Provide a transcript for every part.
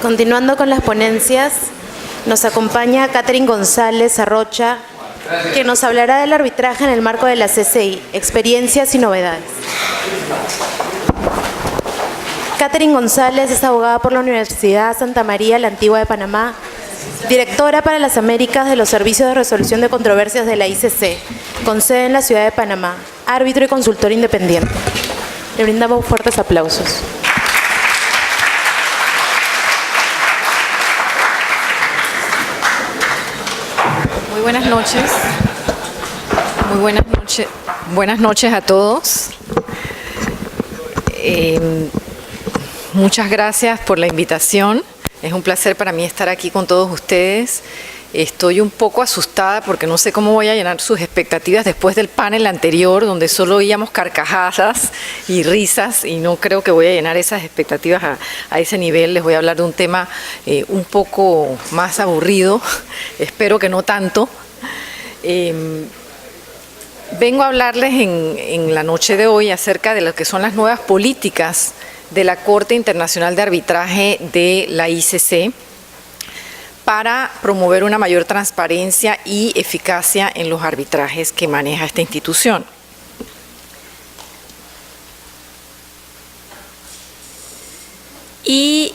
Continuando con las ponencias, nos acompaña Catherine González Arrocha, que nos hablará del arbitraje en el marco de la CCI, experiencias y novedades. Catherine González es abogada por la Universidad Santa María la Antigua de Panamá, directora para las Américas de los Servicios de Resolución de Controversias de la ICC, con sede en la ciudad de Panamá, árbitro y consultor independiente. Le brindamos fuertes aplausos. Muy buenas noches. Muy buenas noches a todos. Muchas gracias por la invitación. Es un placer para mí estar aquí con todos ustedes. Estoy un poco asustada porque no sé cómo voy a llenar sus expectativas después del panel anterior, donde solo oíamos carcajadas y risas, y no creo que voy a llenar esas expectativas a ese nivel. Les voy a hablar de un tema un poco más aburrido, espero que no tanto. Vengo a hablarles en la noche de hoy acerca de lo que son las nuevas políticas de la Corte Internacional de Arbitraje de la ICC para promover una mayor transparencia y eficacia en los arbitrajes que maneja esta institución. Y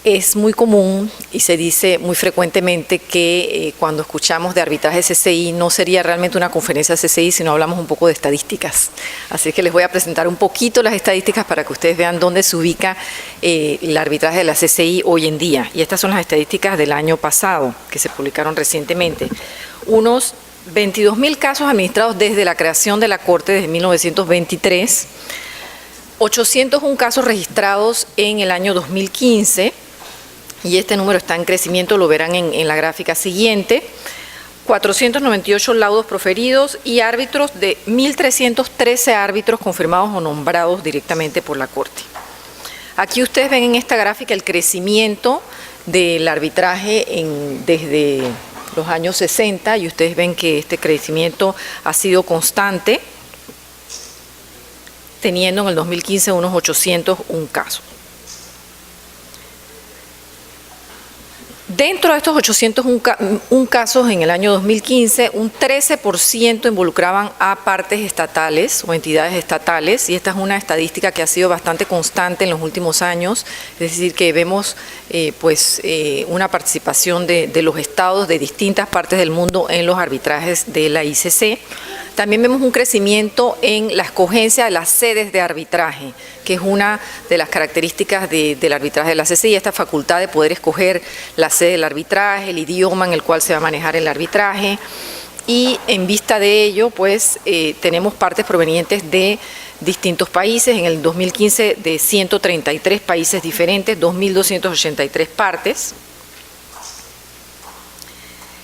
es muy común y se dice muy frecuentemente que cuando escuchamos de arbitraje CCI no sería realmente una conferencia CCI, sino hablamos un poco de estadísticas. Así que les voy a presentar un poquito las estadísticas para que ustedes vean dónde se ubica el arbitraje de la CCI hoy en día. Y estas son las estadísticas del año pasado, que se publicaron recientemente. Unos 22.000 casos administrados desde la creación de la Corte desde 1923, 801 casos registrados en el año 2015, y este número está en crecimiento, lo verán en la gráfica siguiente. 498 laudos proferidos y árbitros de 1.313 árbitros confirmados o nombrados directamente por la Corte. Aquí ustedes ven en esta gráfica el crecimiento del arbitraje desde los años 60, y ustedes ven que este crecimiento ha sido constante, teniendo en el 2015 unos 801 casos. Dentro de estos 801 casos en el año 2015, un 13% involucraban a partes estatales o entidades estatales, y esta es una estadística que ha sido bastante constante en los últimos años, es decir, que vemos una participación de los estados de distintas partes del mundo en los arbitrajes de la ICC. También vemos un crecimiento en la escogencia de las sedes de arbitraje, que es una de las características del arbitraje de la CCI, esta facultad de poder escoger la sede del arbitraje, el idioma en el cual se va a manejar el arbitraje, y en vista de ello, pues tenemos partes provenientes de distintos países. En el 2015 de 133 países diferentes, 2.283 partes.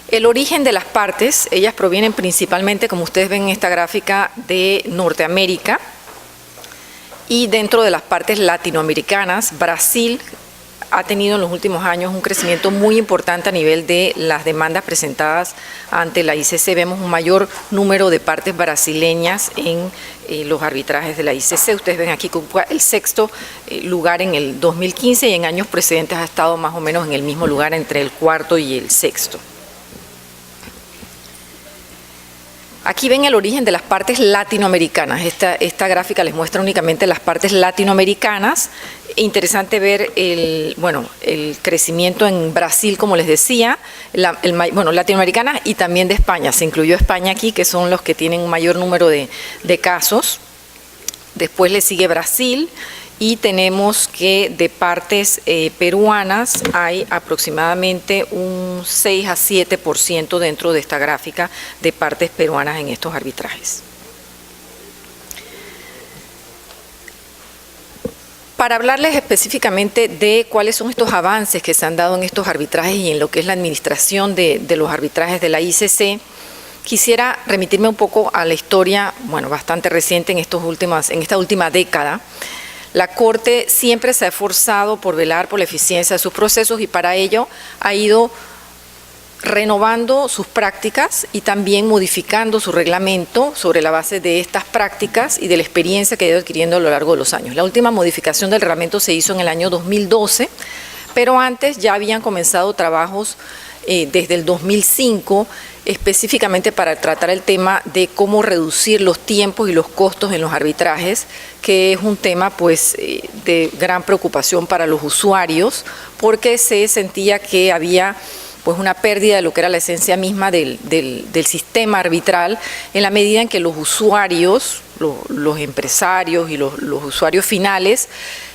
El origen de las partes, ellas provienen principalmente, como ustedes ven en esta gráfica, de Norteamérica, y dentro de las partes latinoamericanas, Brasil ha tenido en los últimos años un crecimiento muy importante a nivel de las demandas presentadas ante la ICC. Vemos un mayor número de partes brasileñas en los arbitrajes de la ICC. Ustedes ven aquí que ocupa el sexto lugar en el 2015, y en años precedentes ha estado más o menos en el mismo lugar, entre el cuarto y el sexto. Aquí ven el origen de las partes latinoamericanas. Esta gráfica les muestra únicamente las partes latinoamericanas. Interesante ver el crecimiento en Brasil, como les decía, latinoamericanas y también de España. Se incluyó España aquí, que son los que tienen un mayor número de casos. Después le sigue Brasil. Y tenemos que de partes peruanas hay aproximadamente un 6 a 7% dentro de esta gráfica de partes peruanas en estos arbitrajes. Para hablarles específicamente de cuáles son estos avances que se han dado en estos arbitrajes y en lo que es la administración de los arbitrajes de la ICC, quisiera remitirme un poco a la historia, bastante reciente en esta última década. La Corte siempre se ha esforzado por velar por la eficiencia de sus procesos, y para ello ha ido renovando sus prácticas y también modificando su reglamento sobre la base de estas prácticas y de la experiencia que ha ido adquiriendo a lo largo de los años. La última modificación del reglamento se hizo en el año 2012 Pero antes ya habían comenzado trabajos desde el 2005, específicamente para tratar el tema de cómo reducir los tiempos y los costos en los arbitrajes, que es un tema pues de gran preocupación para los usuarios, porque se sentía que había pues una pérdida de lo que era la esencia misma del sistema arbitral, en la medida en que los usuarios, los empresarios y los usuarios finales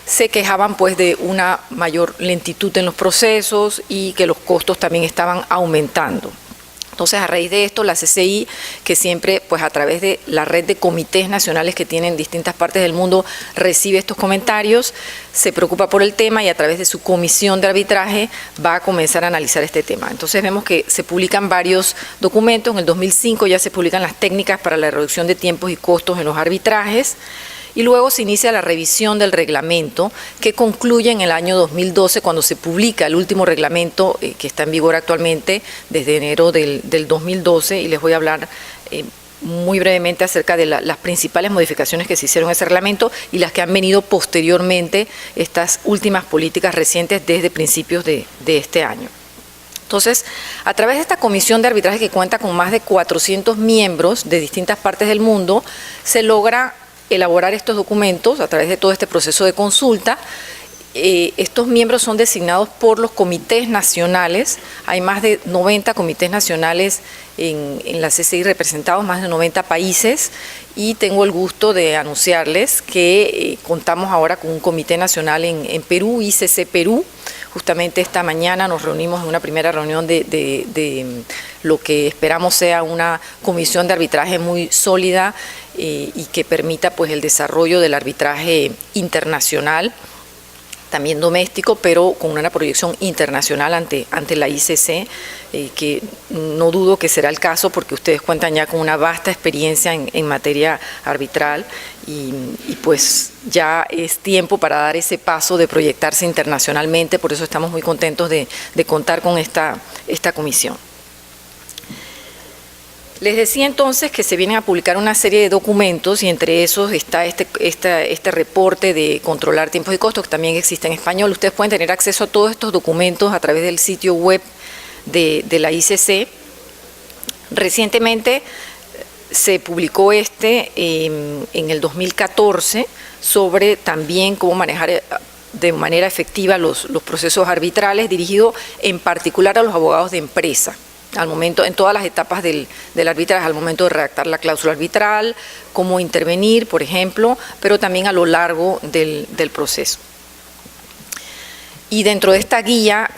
se quejaban pues de una mayor lentitud en los procesos y que los costos también estaban aumentando. Entonces, a raíz de esto, la CCI, que siempre, pues a través de la red de comités nacionales que tienen en distintas partes del mundo, recibe estos comentarios, se preocupa por el tema y a través de su comisión de arbitraje va a comenzar a analizar este tema. Entonces, vemos que se publican varios documentos. En el 2005 ya se publican las técnicas para la reducción de tiempos y costos en los arbitrajes. Y luego se inicia la revisión del reglamento, que concluye en el año 2012, cuando se publica el último reglamento que está en vigor actualmente, desde enero del 2012, y les voy a hablar muy brevemente acerca de las principales modificaciones que se hicieron en ese reglamento y las que han venido posteriormente, estas últimas políticas recientes desde principios de este año. Entonces, a través de esta comisión de arbitraje que cuenta con más de 400 miembros de distintas partes del mundo, se logra elaborar estos documentos a través de todo este proceso de consulta. Estos miembros son designados por los comités nacionales. Hay más de 90 comités nacionales en la CCI representados, más de 90 países, y tengo el gusto de anunciarles que contamos ahora con un comité nacional en Perú, ICC Perú. Justamente esta mañana nos reunimos en una primera reunión de lo que esperamos sea una comisión de arbitraje muy sólida y que permita pues el desarrollo del arbitraje internacional, también doméstico, pero con una proyección internacional ante la ICC, que no dudo que será el caso porque ustedes cuentan ya con una vasta experiencia en materia arbitral y pues ya es tiempo para dar ese paso de proyectarse internacionalmente. Por eso estamos muy contentos de contar con esta comisión. Les decía entonces que se vienen a publicar una serie de documentos y entre esos está este reporte de controlar tiempos y costos, que también existe en español. Ustedes pueden tener acceso a todos estos documentos a través del sitio web de la ICC. Recientemente se publicó en el 2014 sobre también cómo manejar de manera efectiva los procesos arbitrales, dirigido en particular a los abogados de empresa. Al momento, en todas las etapas del arbitraje, al momento de redactar la cláusula arbitral, cómo intervenir, por ejemplo, pero también a lo largo del proceso. Y dentro de esta guía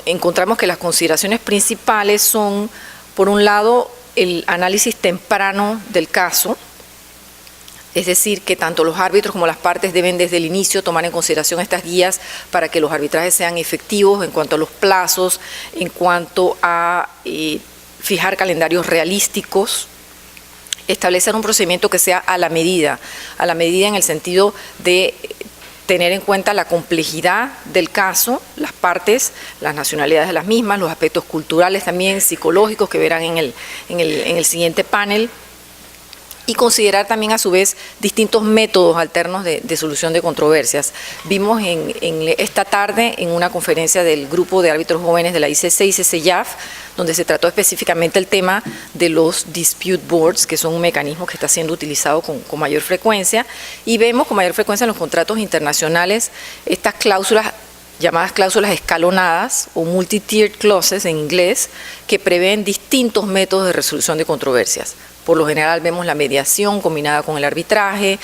encontramos que las consideraciones principales son, por un lado, el análisis temprano del caso, es decir, que tanto los árbitros como las partes deben desde el inicio tomar en consideración estas guías para que los arbitrajes sean efectivos en cuanto a los plazos, en cuanto a fijar calendarios realísticos, establecer un procedimiento que sea a la medida en el sentido de tener en cuenta la complejidad del caso, las partes, las nacionalidades de las mismas, los aspectos culturales también, psicológicos, que verán en el siguiente panel, y considerar también a su vez distintos métodos alternos de solución de controversias. Vimos esta tarde en una conferencia del grupo de árbitros jóvenes de la ICC y CCJAF, donde se trató específicamente el tema de los dispute boards, que son un mecanismo que está siendo utilizado con mayor frecuencia, y vemos con mayor frecuencia en los contratos internacionales estas cláusulas llamadas cláusulas escalonadas o multi-tiered clauses en inglés, que prevén distintos métodos de resolución de controversias. Por lo general vemos la mediación combinada con el arbitraje.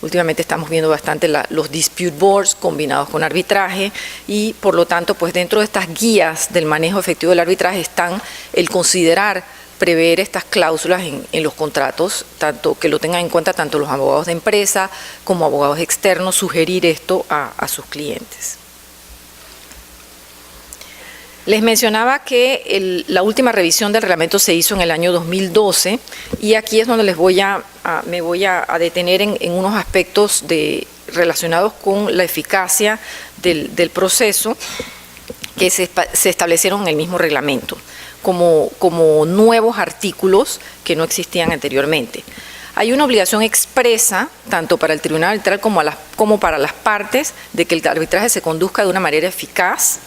Últimamente estamos viendo bastante los dispute boards combinados con arbitraje y por lo tanto pues dentro de estas guías del manejo efectivo del arbitraje están el considerar prever estas cláusulas en los contratos, tanto que lo tengan en cuenta tanto los abogados de empresa como abogados externos, sugerir esto a sus clientes. Les mencionaba que la última revisión del reglamento se hizo en el año 2012 y aquí es donde me voy a detener en unos aspectos relacionados con la eficacia del proceso que se establecieron en el mismo reglamento como nuevos artículos que no existían anteriormente. hay una obligación expresa, tanto para el tribunal arbitral como para las partes, de que el arbitraje se conduzca de una manera eficaz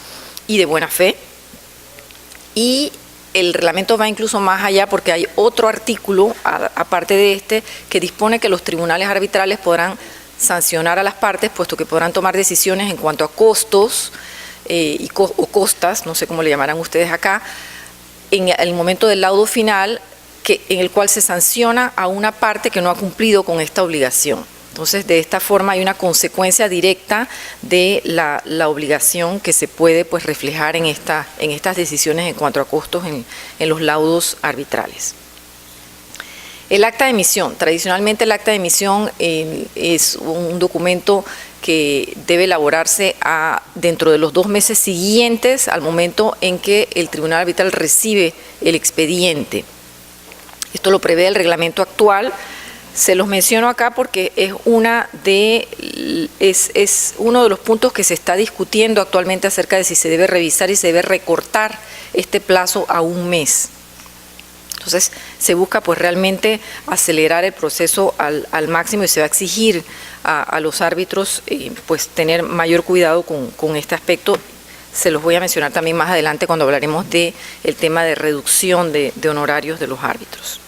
y de buena fe. Y el reglamento va incluso más allá porque hay otro artículo, aparte de este, que dispone que los tribunales arbitrales podrán sancionar a las partes, puesto que podrán tomar decisiones en cuanto a costos o costas, no sé cómo le llamarán ustedes acá, en el momento del laudo final, en el cual se sanciona a una parte que no ha cumplido con esta obligación. Entonces, de esta forma hay una consecuencia directa de la obligación que se puede pues reflejar en estas decisiones en cuanto a costos en los laudos arbitrales. El acta de emisión. Tradicionalmente el acta de emisión es un documento que debe elaborarse dentro de los 2 meses siguientes al momento en que el tribunal arbitral recibe el expediente. Esto lo prevé el reglamento actual. Se los menciono acá porque es uno de los puntos que se está discutiendo actualmente acerca de si se debe revisar y se debe recortar este plazo a 1 mes. Entonces, se busca pues realmente acelerar el proceso al máximo y se va a exigir a los árbitros pues tener mayor cuidado con este aspecto. Se los voy a mencionar también más adelante cuando hablaremos del tema de reducción de honorarios de los árbitros.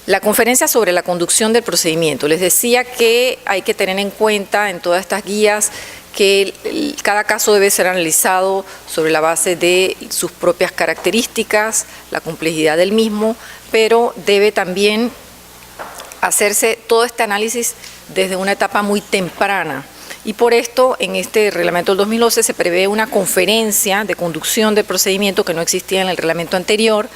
La conferencia sobre la conducción del procedimiento. Les decía que hay que tener en cuenta en todas estas guías que cada caso debe ser analizado sobre la base de sus propias características, la complejidad del mismo, pero debe también hacerse todo este análisis desde una etapa muy temprana. Y por esto, en este reglamento del 2012 se prevé una conferencia de conducción del procedimiento que no existía en el reglamento anterior,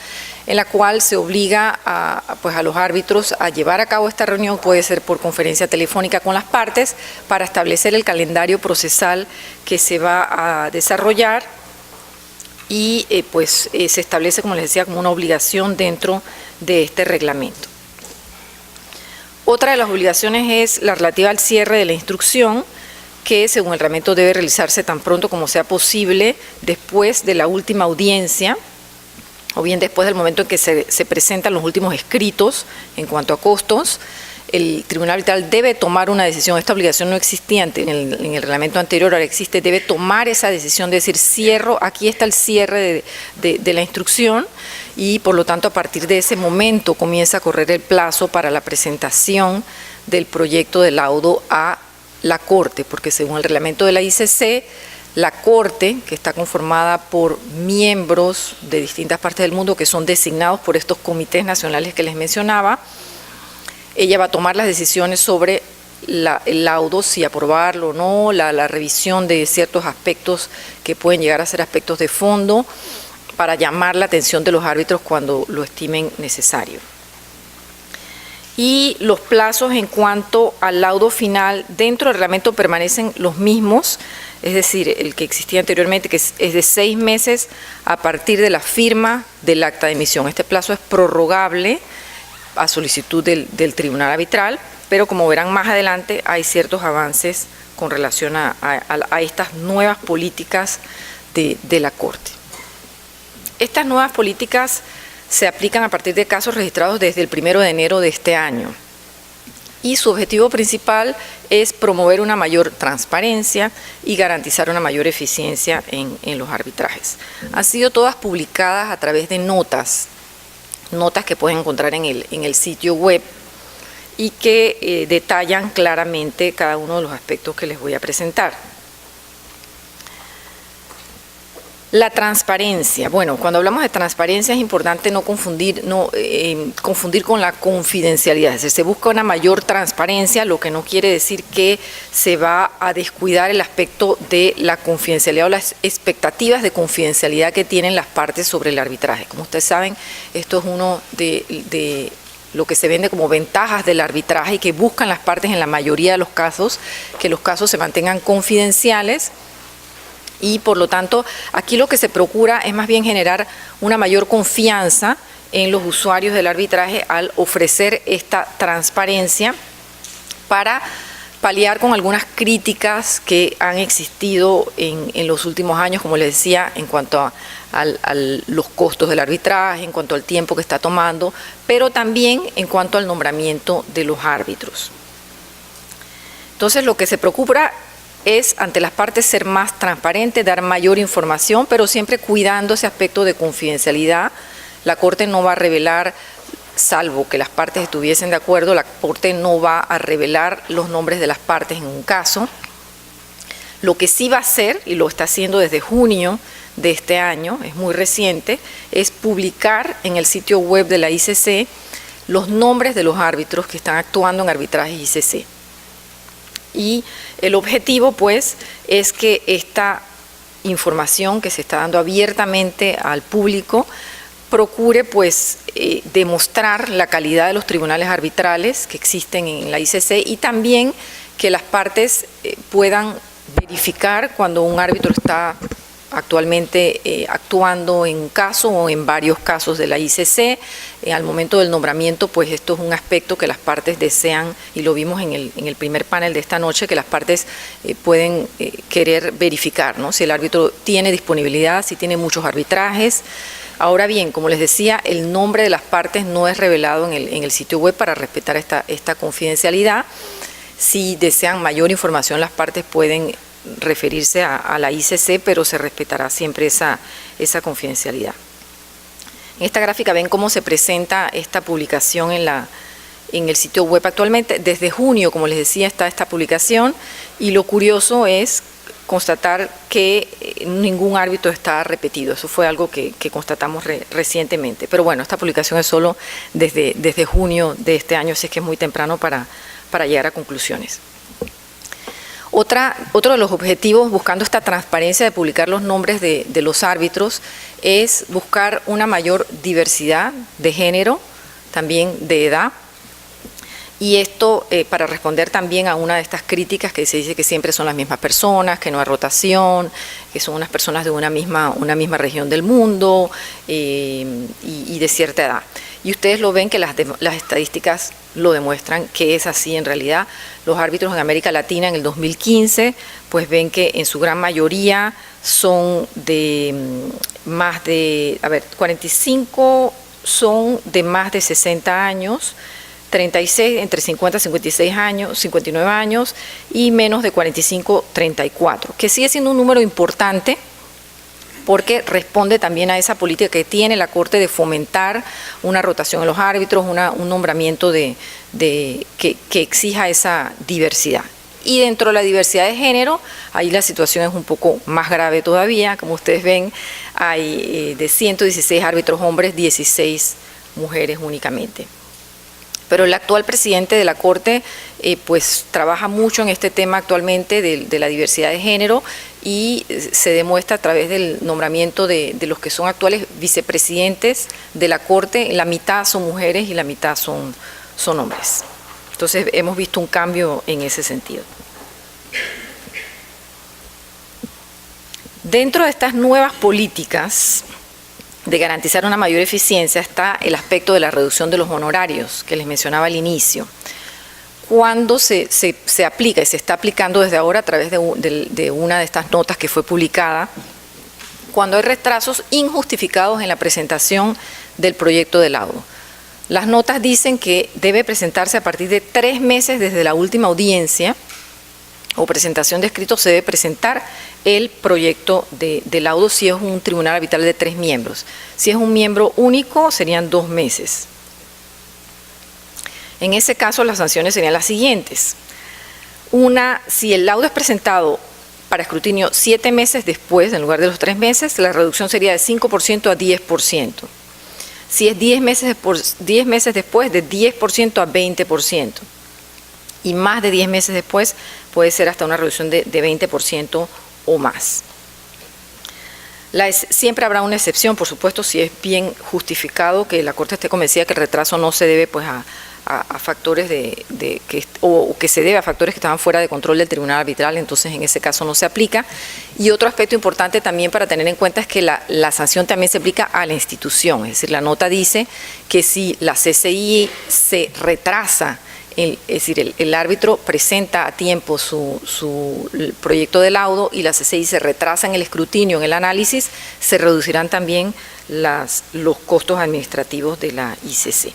en la cual se obliga a los árbitros a llevar a cabo esta reunión, puede ser por conferencia telefónica con las partes, para establecer el calendario procesal que se va a desarrollar y se establece, como les decía, como una obligación dentro de este reglamento. Otra de las obligaciones es la relativa al cierre de la instrucción, que según el reglamento debe realizarse tan pronto como sea posible después de la última audiencia o bien después del momento en que se presentan los últimos escritos en cuanto a costos. El tribunal arbitral debe tomar una decisión. Esta obligación no existía en el reglamento anterior, ahora existe. Debe tomar esa decisión de decir cierro, aquí está el cierre de la instrucción y por lo tanto a partir de ese momento comienza a correr el plazo para la presentación del proyecto de laudo a la Corte, porque según el reglamento de la ICC, la Corte, que está conformada por miembros de distintas partes del mundo que son designados por estos comités nacionales que les mencionaba, ella va a tomar las decisiones sobre el laudo, si aprobarlo o no, la revisión de ciertos aspectos que pueden llegar a ser aspectos de fondo, para llamar la atención de los árbitros cuando lo estimen necesario. Y los plazos en cuanto al laudo final dentro del reglamento permanecen los mismos, es decir, el que existía anteriormente, que es de 6 meses a partir de la firma del acta de emisión. Este plazo es prorrogable a solicitud del tribunal arbitral, pero como verán más adelante hay ciertos avances con relación a estas nuevas políticas de la Corte. Estas nuevas políticas se aplican a partir de casos registrados desde el 1 de enero de este año. Y su objetivo principal es promover una mayor transparencia y garantizar una mayor eficiencia en los arbitrajes. Han sido todas publicadas a través de notas que pueden encontrar en el sitio web y que detallan claramente cada uno de los aspectos que les voy a presentar. La transparencia. Bueno, cuando hablamos de transparencia es importante no confundir con la confidencialidad. Es decir, se busca una mayor transparencia, lo que no quiere decir que se va a descuidar el aspecto de la confidencialidad o las expectativas de confidencialidad que tienen las partes sobre el arbitraje. Como ustedes saben, esto es uno de lo que se vende como ventajas del arbitraje y que buscan las partes en la mayoría de los casos, que los casos se mantengan confidenciales. Y por lo tanto, aquí lo que se procura es más bien generar una mayor confianza en los usuarios del arbitraje al ofrecer esta transparencia para paliar con algunas críticas que han existido en los últimos años, como les decía, en cuanto a los costos del arbitraje, en cuanto al tiempo que está tomando, pero también en cuanto al nombramiento de los árbitros. Entonces, lo que se procura es, ante las partes, ser más transparente, dar mayor información, pero siempre cuidando ese aspecto de confidencialidad. La Corte no va a revelar, salvo que las partes estuviesen de acuerdo, la Corte no va a revelar los nombres de las partes en un caso. Lo que sí va a hacer, y lo está haciendo desde junio de este año, es muy reciente, es publicar en el sitio web de la ICC los nombres de los árbitros que están actuando en arbitrajes ICC. Y el objetivo, pues, es que esta información que se está dando abiertamente al público procure, pues, demostrar la calidad de los tribunales arbitrales que existen en la ICC y también que las partes puedan verificar cuando un árbitro está actualmente actuando en un caso o en varios casos de la ICC. Al momento del nombramiento, pues esto es un aspecto que las partes desean, y lo vimos en el primer panel de esta noche, que las partes pueden querer verificar, ¿no?, si el árbitro tiene disponibilidad, si tiene muchos arbitrajes. Ahora bien, como les decía, el nombre de las partes no es revelado en el sitio web para respetar esta confidencialidad. Si desean mayor información, las partes pueden referirse a la ICC, pero se respetará siempre esa confidencialidad. En esta gráfica ven cómo se presenta esta publicación en el sitio web actualmente. Desde junio, como les decía, está esta publicación, y lo curioso es constatar que ningún árbitro está repetido. Eso fue algo que constatamos recientemente. Pero bueno, esta publicación es solo desde junio de este año, así es que es muy temprano para llegar a conclusiones. Otro de los objetivos, buscando esta transparencia de publicar los nombres de los árbitros, es buscar una mayor diversidad de género, también de edad, y esto para responder también a una de estas críticas que se dice que siempre son las mismas personas, que no hay rotación, que son unas personas de una misma región del mundo y de cierta edad. Y ustedes lo ven que las estadísticas lo demuestran que es así en realidad. Los árbitros en América Latina en el 2015, pues ven que en su gran mayoría son de más de, 45 son de más de 60 años, 36 entre 50 y 56 años, 59 años, y menos de 45, 34, que sigue siendo un número importante, porque responde también a esa política que tiene la Corte de fomentar una rotación en los árbitros, un nombramiento que exija esa diversidad. Y dentro de la diversidad de género, ahí la situación es un poco más grave todavía. Como ustedes ven, hay de 116 árbitros hombres, 16 mujeres únicamente. Pero el actual presidente de la Corte pues trabaja mucho en este tema actualmente de la diversidad de género, y se demuestra a través del nombramiento de los que son actuales vicepresidentes de la Corte. La mitad son mujeres y la mitad son hombres. Entonces hemos visto un cambio en ese sentido. Dentro de estas nuevas políticas de garantizar una mayor eficiencia está el aspecto de la reducción de los honorarios que les mencionaba al inicio. Cuando se aplica, y se está aplicando desde ahora a través de una de estas notas que fue publicada, cuando hay retrasos injustificados en la presentación del proyecto de laudo. Las notas dicen que debe presentarse a partir de 3 meses desde la última audiencia o presentación de escrito. Se debe presentar el proyecto de laudo si es un tribunal arbitral de 3 miembros. Si es un miembro único, serían 2 meses. En ese caso, las sanciones serían las siguientes. Una, si el laudo es presentado para escrutinio 7 meses después, en lugar de los 3 meses, la reducción sería de 5% a 10%. Si es 10 meses después, de 10% a 20%. Y más de 10 meses después, puede ser hasta una reducción de 20% o más. Siempre habrá una excepción, por supuesto, si es bien justificado, que la Corte esté convencida que el retraso no se debe pues a factores o que se debe a factores que estaban fuera de control del tribunal arbitral. Entonces en ese caso no se aplica. Y otro aspecto importante también para tener en cuenta es que la sanción también se aplica a la institución. Es decir, la nota dice que si la CCI se retrasa es decir, el árbitro presenta a tiempo su proyecto de laudo y la CCI se retrasa en el escrutinio, en el análisis, se reducirán también los costos administrativos de la ICC.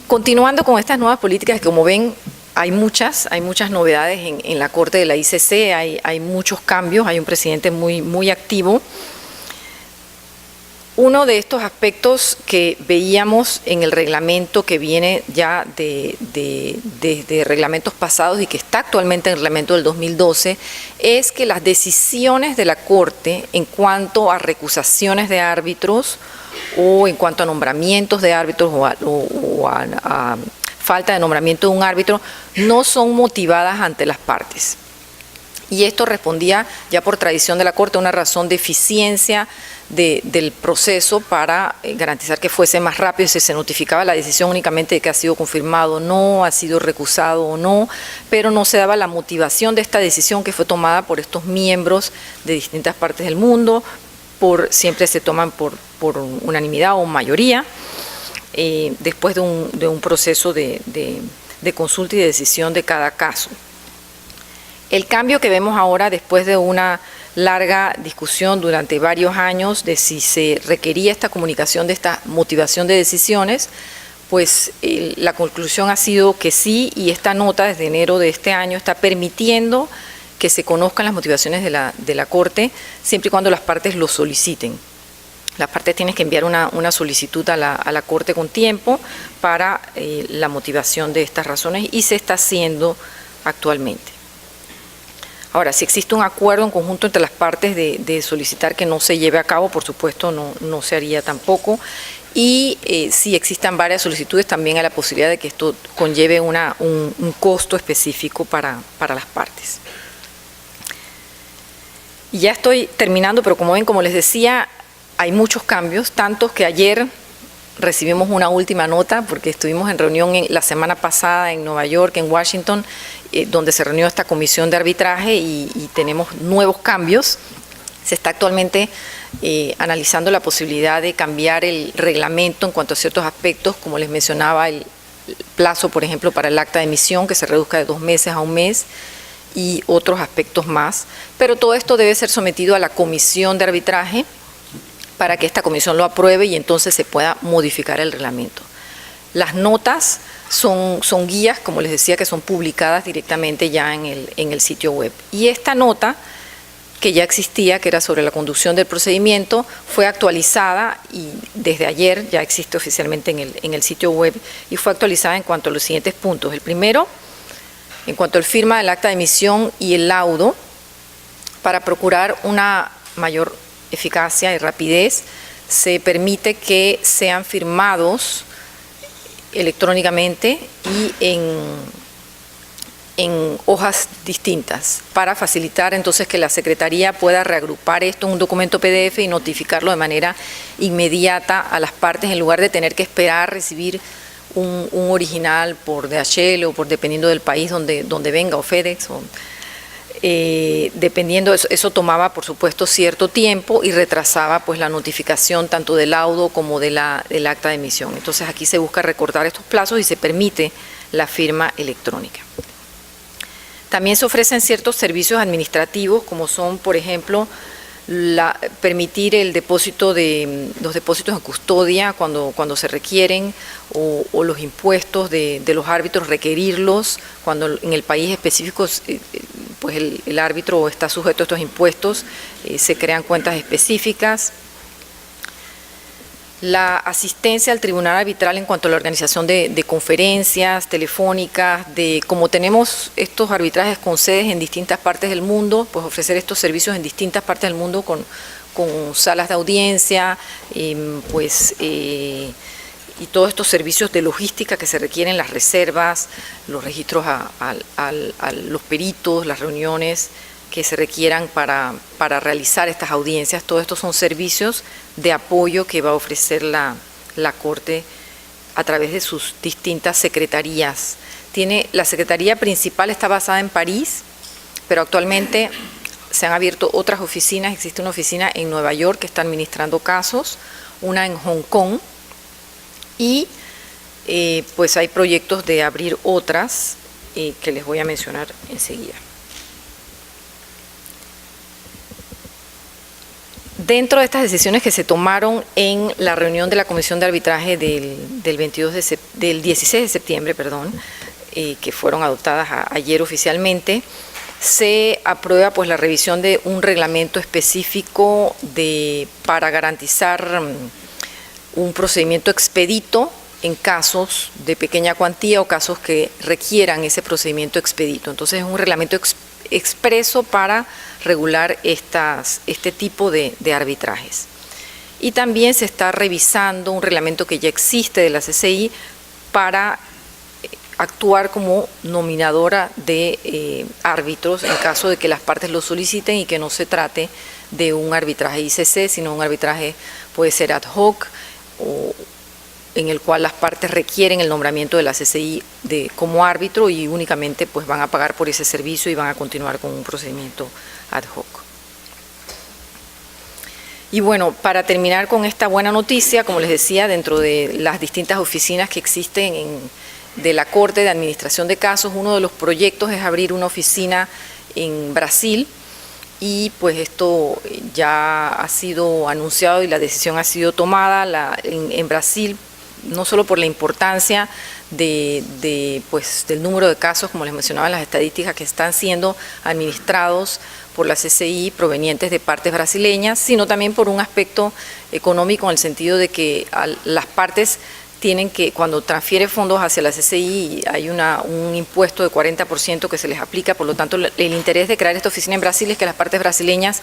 Continuando con estas nuevas políticas, que como ven, hay muchas novedades en la Corte de la ICC, hay muchos cambios, hay un presidente muy activo. Uno de estos aspectos que veíamos en el reglamento que viene ya de reglamentos pasados y que está actualmente en el reglamento del 2012 es que las decisiones de la Corte en cuanto a recusaciones de árbitros o en cuanto a nombramientos de árbitros o a falta de nombramiento de un árbitro no son motivadas ante las partes. Y esto respondía ya por tradición de la Corte a una razón de eficiencia del proceso para garantizar que fuese más rápido, si se notificaba la decisión únicamente de que ha sido confirmado o no, ha sido recusado o no, pero no se daba la motivación de esta decisión que fue tomada por estos miembros de distintas partes del mundo, siempre se toman por unanimidad o mayoría, después de un proceso de consulta y de decisión de cada caso. El cambio que vemos ahora, después de una larga discusión durante varios años de si se requería esta comunicación de esta motivación de decisiones, pues la conclusión ha sido que sí, y esta nota desde enero de este año está permitiendo que se conozcan las motivaciones de la Corte, siempre y cuando las partes lo soliciten. Las partes tienen que enviar una solicitud a la Corte con tiempo para la motivación de estas razones, y se está haciendo actualmente. Ahora, si existe un acuerdo en conjunto entre las partes de solicitar que no se lleve a cabo, por supuesto no se haría tampoco. Y si existan varias solicitudes, también hay la posibilidad de que esto conlleve un costo específico para las partes. Y ya estoy terminando, pero como ven, como les decía, hay muchos cambios, tantos que ayer recibimos una última nota, porque estuvimos en reunión la semana pasada en Nueva York, en Washington, donde se reunió esta comisión de arbitraje y tenemos nuevos cambios. Se está actualmente analizando la posibilidad de cambiar el reglamento en cuanto a ciertos aspectos, como les mencionaba, el plazo, por ejemplo, para el acta de emisión, que se reduzca de 2 meses a 1 mes, y otros aspectos más. Pero todo esto debe ser sometido a la comisión de arbitraje para que esta comisión lo apruebe y entonces se pueda modificar el reglamento. Las notas son guías, como les decía, que son publicadas directamente ya en el sitio web. Y esta nota, que ya existía, que era sobre la conducción del procedimiento, fue actualizada y desde ayer ya existe oficialmente en el sitio web, y fue actualizada en cuanto a los siguientes puntos. El primero, en cuanto al firma del acta de emisión y el laudo, para procurar una mayor eficacia y rapidez, se permite que sean firmados electrónicamente y en hojas distintas, para facilitar entonces que la Secretaría pueda reagrupar esto en un documento PDF y notificarlo de manera inmediata a las partes, en lugar de tener que esperar recibir un original por DHL o dependiendo del país donde venga, o FedEx, dependiendo, eso tomaba por supuesto cierto tiempo y retrasaba pues la notificación tanto del laudo como del acta de emisión. Entonces aquí se busca recortar estos plazos y se permite la firma electrónica. También se ofrecen ciertos servicios administrativos, como son, por ejemplo, permitir los depósitos en custodia cuando se requieren, o los impuestos de los árbitros, requerirlos cuando en el país específico pues el árbitro está sujeto a estos impuestos, se crean cuentas específicas. La asistencia al tribunal arbitral en cuanto a la organización de conferencias telefónicas, como tenemos estos arbitrajes con sedes en distintas partes del mundo, pues ofrecer estos servicios en distintas partes del mundo con salas de audiencia, y todos estos servicios de logística que se requieren, las reservas, los registros a los peritos, las reuniones que se requieran para realizar estas audiencias. Todos estos son servicios de apoyo que va a ofrecer la Corte a través de sus distintas secretarías. La secretaría principal está basada en París, pero actualmente se han abierto otras oficinas. Existe una oficina en Nueva York que está administrando casos, una en Hong Kong, y pues hay proyectos de abrir otras que les voy a mencionar enseguida. Dentro de estas decisiones que se tomaron en la reunión de la Comisión de Arbitraje del 16 de septiembre, que fueron adoptadas ayer oficialmente, se aprueba pues la revisión de un reglamento específico para garantizar un procedimiento expedito en casos de pequeña cuantía o casos que requieran ese procedimiento expedito. Entonces es un reglamento expreso para regular este tipo de arbitrajes. Y también se está revisando un reglamento que ya existe de la CCI para actuar como nominadora de árbitros en caso de que las partes lo soliciten y que no se trate de un arbitraje ICC, sino un arbitraje puede ser ad hoc o en el cual las partes requieren el nombramiento de la CCI como árbitro y únicamente pues van a pagar por ese servicio y van a continuar con un procedimiento ad hoc. Y bueno, para terminar con esta buena noticia, como les decía, dentro de las distintas oficinas que existen de la Corte de Administración de Casos, uno de los proyectos es abrir una oficina en Brasil y pues esto ya ha sido anunciado y la decisión ha sido tomada en Brasil, no solo por la importancia pues, del número de casos, como les mencionaba en las estadísticas, que están siendo administrados por la CCI provenientes de partes brasileñas, sino también por un aspecto económico en el sentido de que las partes tienen que, cuando transfiere fondos hacia la CCI, hay un impuesto de 40% que se les aplica, por lo tanto el interés de crear esta oficina en Brasil es que las partes brasileñas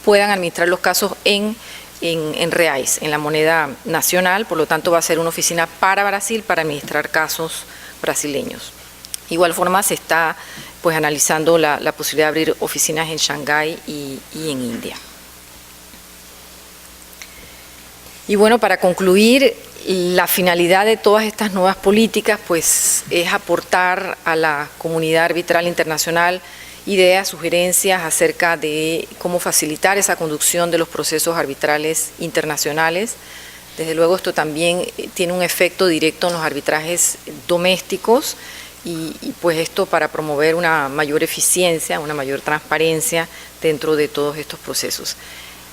puedan administrar los casos en reais, en la moneda nacional, por lo tanto va a ser una oficina para Brasil para administrar casos brasileños. De igual forma se está pues analizando la posibilidad de abrir oficinas en Shanghái y en India. Y bueno, para concluir, la finalidad de todas estas nuevas políticas pues es aportar a la comunidad arbitral internacional ideas, sugerencias acerca de cómo facilitar esa conducción de los procesos arbitrales internacionales. Desde luego esto también tiene un efecto directo en los arbitrajes domésticos y pues esto para promover una mayor eficiencia, una mayor transparencia dentro de todos estos procesos.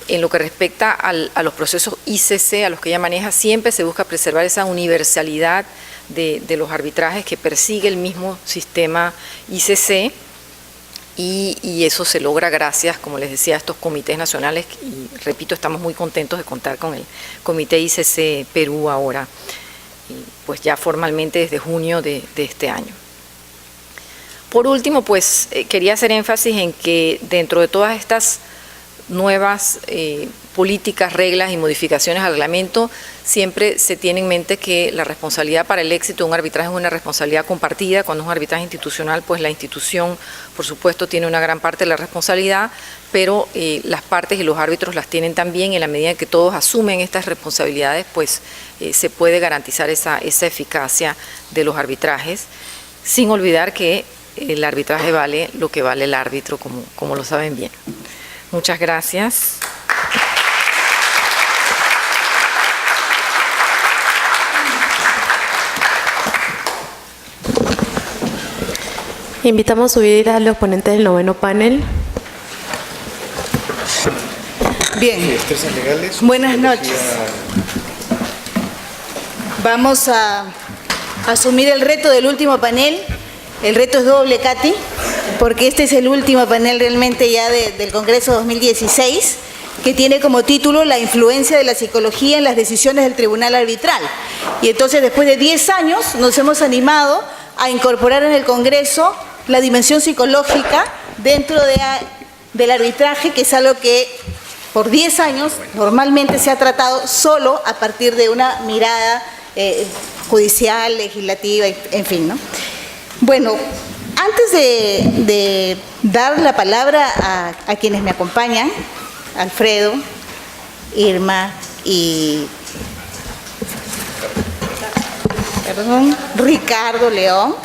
En lo que respecta a los procesos ICC, a los que ella maneja, siempre se busca preservar esa universalidad de los arbitrajes que persigue el mismo sistema ICC. Y eso se logra gracias, como les decía, a estos comités nacionales y repito, estamos muy contentos de contar con el Comité ICC Perú ahora, pues ya formalmente desde junio de este año. Por último, pues quería hacer énfasis en que dentro de todas estas nuevas políticas, reglas y modificaciones al reglamento, siempre se tiene en mente que la responsabilidad para el éxito de un arbitraje es una responsabilidad compartida. Cuando es un arbitraje institucional, pues la institución, por supuesto, tiene una gran parte de la responsabilidad, pero las partes y los árbitros las tienen también. En la medida en que todos asumen estas responsabilidades, pues se puede garantizar esa eficacia de los arbitrajes, sin olvidar que el arbitraje vale lo que vale el árbitro, como lo saben bien. Muchas gracias. Invitamos a subir a los ponentes del noveno panel. Bien, buenas noches. Vamos a asumir el reto del último panel. El reto es doble, Katy, porque este es el último panel realmente ya del Congreso 2016, que tiene como título La influencia de la psicología en las decisiones del Tribunal Arbitral. Y entonces, después de 10 años, nos hemos animado a incorporar en el Congreso la dimensión psicológica dentro del arbitraje, que es algo que por 10 años normalmente se ha tratado solo a partir de una mirada judicial, legislativa, en fin, ¿no? Bueno, antes de dar la palabra a quienes me acompañan, Alfredo, Irma y Ricardo León,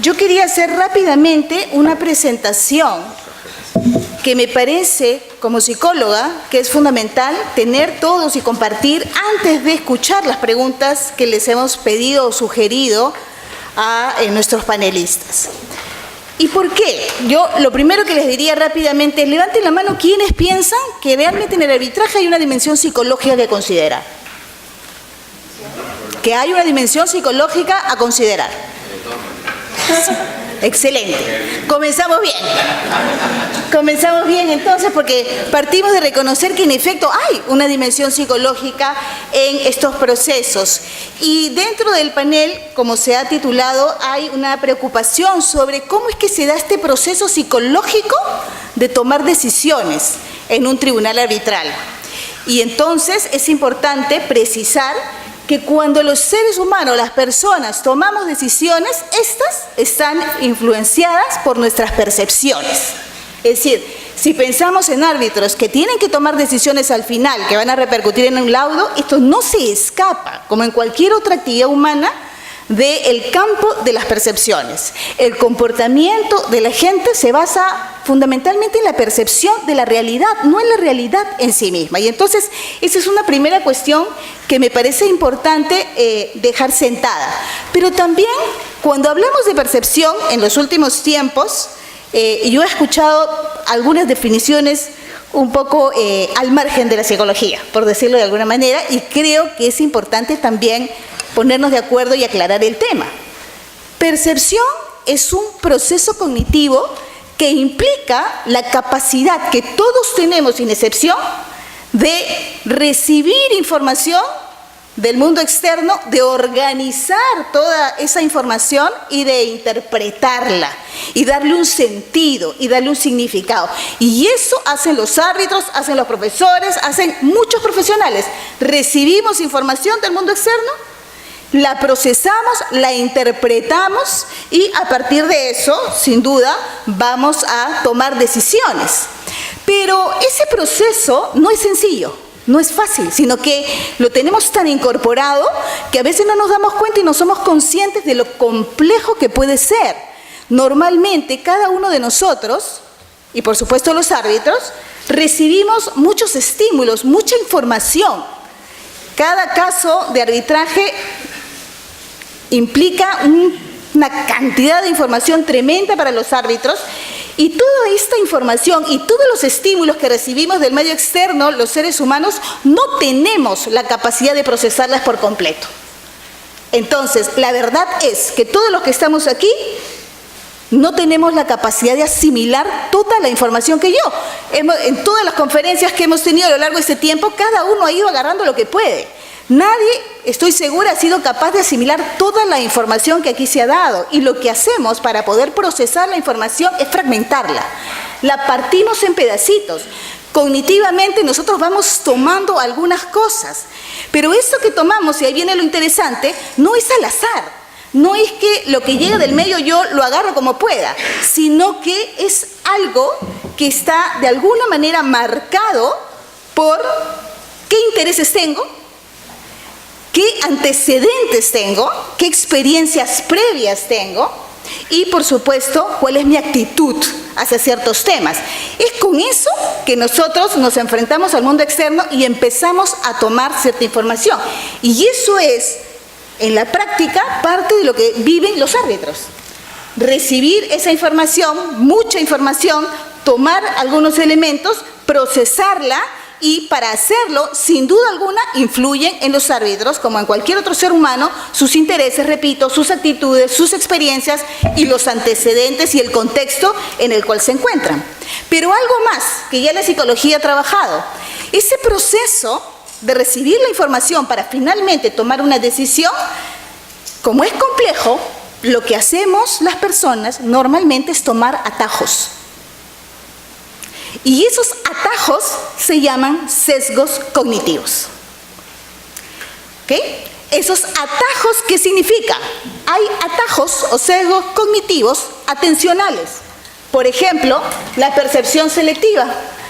yo quería hacer rápidamente una presentación que me parece, como psicóloga, que es fundamental tener todos y compartir antes de escuchar las preguntas que les hemos pedido o sugerido a nuestros panelistas. ¿Y por qué? Yo lo primero que les diría rápidamente es: levanten la mano quienes piensan que realmente en el arbitraje hay una dimensión psicológica que considerar. Que hay una dimensión psicológica a considerar. Excelente. Comenzamos bien. Comenzamos bien entonces, porque partimos de reconocer que en efecto hay una dimensión psicológica en estos procesos. Y dentro del panel, como se ha titulado, hay una preocupación sobre cómo es que se da este proceso psicológico de tomar decisiones en un tribunal arbitral. Y entonces es importante precisar que cuando los seres humanos, las personas, tomamos decisiones, estas están influenciadas por nuestras percepciones. Es decir, si pensamos en árbitros que tienen que tomar decisiones al final, que van a repercutir en un laudo, esto no se escapa, como en cualquier otra actividad humana, del campo de las percepciones. El comportamiento de la gente se basa fundamentalmente en la percepción de la realidad, no en la realidad en sí misma. Y entonces, esa es una primera cuestión que me parece importante dejar sentada. Pero también, cuando hablamos de percepción, en los últimos tiempos, yo he escuchado algunas definiciones un poco al margen de la psicología, por decirlo de alguna manera, y creo que es importante también ponernos de acuerdo y aclarar el tema. Percepción es un proceso cognitivo que implica la capacidad que todos tenemos, sin excepción, de recibir información del mundo externo, de organizar toda esa información y de interpretarla, y darle un sentido, y darle un significado. Y eso hacen los árbitros, hacen los profesores, hacen muchos profesionales. Recibimos información del mundo externo, la procesamos, la interpretamos y a partir de eso, sin duda, vamos a tomar decisiones. Pero ese proceso no es sencillo, no es fácil, sino que lo tenemos tan incorporado que a veces no nos damos cuenta y no somos conscientes de lo complejo que puede ser. Normalmente, cada uno de nosotros, y por supuesto los árbitros, recibimos muchos estímulos, mucha información. Cada caso de arbitraje implica una cantidad de información tremenda para los árbitros, y toda esta información y todos los estímulos que recibimos del medio externo, los seres humanos no tenemos la capacidad de procesarlas por completo. Entonces, la verdad es que todos los que estamos aquí no tenemos la capacidad de asimilar toda la información que yo. En todas las conferencias que hemos tenido a lo largo de este tiempo, cada uno ha ido agarrando lo que puede. Nadie, estoy segura, ha sido capaz de asimilar toda la información que aquí se ha dado. Y lo que hacemos para poder procesar la información es fragmentarla. La partimos en pedacitos. Cognitivamente nosotros vamos tomando algunas cosas. Pero eso que tomamos, y ahí viene lo interesante, no es al azar. No es que lo que llega del medio yo lo agarro como pueda, sino que es algo que está de alguna manera marcado por qué intereses tengo, qué antecedentes tengo, qué experiencias previas tengo y, por supuesto, cuál es mi actitud hacia ciertos temas. Es con eso que nosotros nos enfrentamos al mundo externo y empezamos a tomar cierta información. Y eso es, en la práctica, parte de lo que viven los árbitros. Recibir esa información, mucha información, tomar algunos elementos, procesarla, y para hacerlo, sin duda alguna, influyen en los árbitros, como en cualquier otro ser humano, sus intereses, repito, sus actitudes, sus experiencias y los antecedentes y el contexto en el cual se encuentran. Pero algo más que ya la psicología ha trabajado, ese proceso de recibir la información para finalmente tomar una decisión, como es complejo, lo que hacemos las personas normalmente es tomar atajos. Y esos atajos se llaman sesgos cognitivos. ¿Ok? Esos atajos, ¿qué significa? Hay atajos o sesgos cognitivos atencionales. Por ejemplo, la percepción selectiva.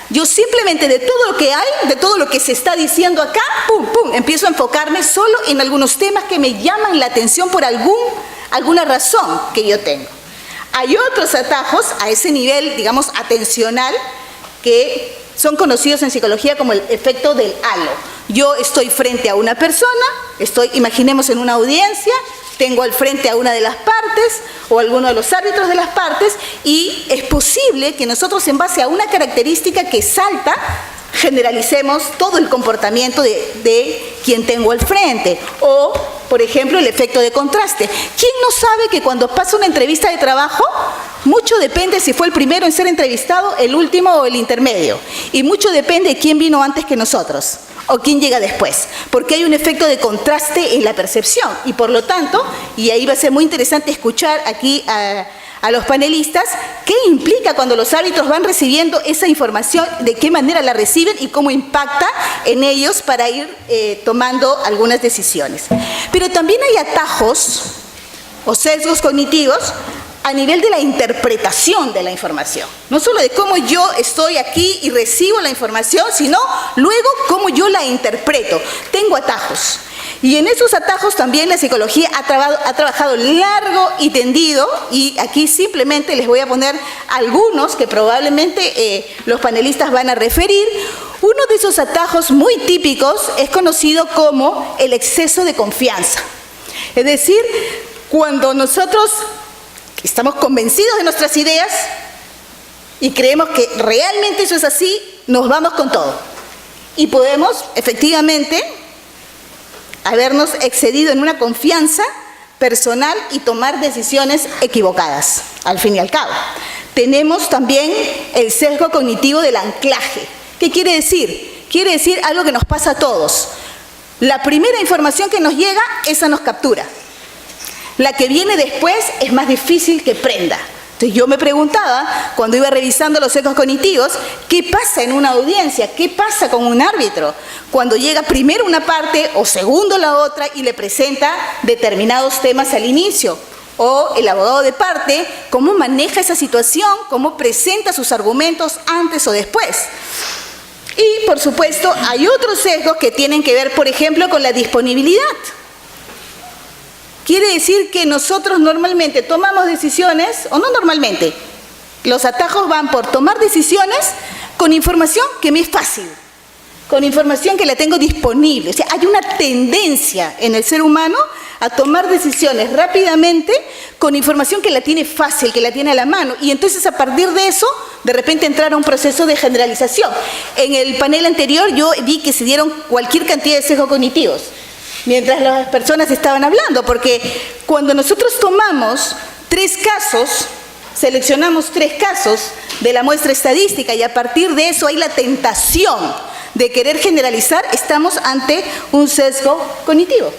Yo simplemente de todo lo que hay, de todo lo que se está diciendo acá, pum, pum, empiezo a enfocarme solo en algunos temas que me llaman la atención por alguna razón que yo tengo. Hay otros atajos a ese nivel, digamos, atencional, que son conocidos en psicología como el efecto del halo. Yo estoy frente a una persona, imaginemos en una audiencia, tengo al frente a una de las partes o a alguno de los árbitros de las partes, y es posible que nosotros, en base a una característica que salta, generalicemos todo el comportamiento de quien tengo al frente. O, por ejemplo, el efecto de contraste. ¿Quién no sabe que cuando pasa una entrevista de trabajo, mucho depende si fue el primero en ser entrevistado, el último o el intermedio? Y mucho depende de quién vino antes que nosotros o quién llega después, porque hay un efecto de contraste en la percepción. Y por lo tanto, y ahí va a ser muy interesante escuchar aquí a los panelistas, qué implica cuando los árbitros van recibiendo esa información, de qué manera la reciben y cómo impacta en ellos para ir tomando algunas decisiones. Pero también hay atajos o sesgos cognitivos a nivel de la interpretación de la información. No solo de cómo yo estoy aquí y recibo la información, sino luego cómo yo la interpreto. Tengo atajos. Y en esos atajos también la psicología ha trabajado largo y tendido, y aquí simplemente les voy a poner algunos que probablemente los panelistas van a referir. Uno de esos atajos muy típicos es conocido como el exceso de confianza. Es decir, cuando nosotros estamos convencidos de nuestras ideas y creemos que realmente eso es así, nos vamos con todo. Y podemos, efectivamente, habernos excedido en una confianza personal y tomar decisiones equivocadas, al fin y al cabo. Tenemos también el sesgo cognitivo del anclaje. ¿Qué quiere decir? Quiere decir algo que nos pasa a todos. La primera información que nos llega, esa nos captura. La que viene después es más difícil que prenda. Entonces yo me preguntaba, cuando iba revisando los sesgos cognitivos, ¿qué pasa en una audiencia? ¿Qué pasa con un árbitro? Cuando llega primero una parte o segundo la otra y le presenta determinados temas al inicio. O el abogado de parte, ¿cómo maneja esa situación? ¿Cómo presenta sus argumentos antes o después? Y, por supuesto, hay otros sesgos que tienen que ver, por ejemplo, con la disponibilidad. Quiere decir que nosotros normalmente tomamos decisiones, o no normalmente, los atajos van por tomar decisiones con información que me es fácil, con información que la tengo disponible. O sea, hay una tendencia en el ser humano a tomar decisiones rápidamente con información que la tiene fácil, que la tiene a la mano. Y entonces, a partir de eso, de repente entrar a un proceso de generalización. En el panel anterior yo vi que se dieron cualquier cantidad de sesgos cognitivos mientras las personas estaban hablando, porque cuando nosotros tomamos 3 casos, seleccionamos 3 casos de la muestra estadística y a partir de eso hay la tentación de querer generalizar, estamos ante un sesgo cognitivo.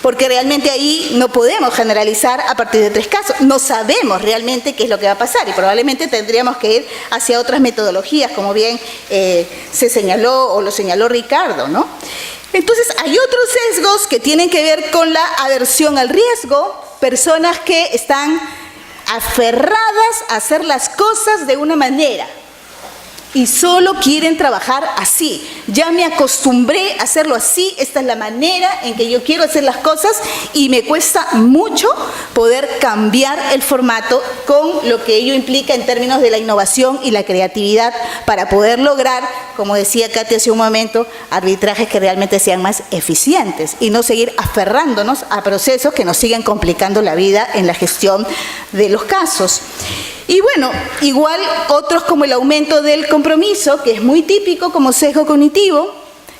Porque realmente ahí no podemos generalizar a partir de 3 casos. No sabemos realmente qué es lo que va a pasar y probablemente tendríamos que ir hacia otras metodologías, como bien se señaló o lo señaló Ricardo, ¿no? Entonces, hay otros sesgos que tienen que ver con la aversión al riesgo, personas que están aferradas a hacer las cosas de una manera y solo quieren trabajar así. Ya me acostumbré a hacerlo así, esta es la manera en que yo quiero hacer las cosas y me cuesta mucho poder cambiar el formato con lo que ello implica en términos de la innovación y la creatividad para poder lograr, como decía Katy hace un momento, arbitrajes que realmente sean más eficientes y no seguir aferrándonos a procesos que nos sigan complicando la vida en la gestión de los casos. Y bueno, igual otros como el aumento del compromiso, que es muy típico como sesgo cognitivo,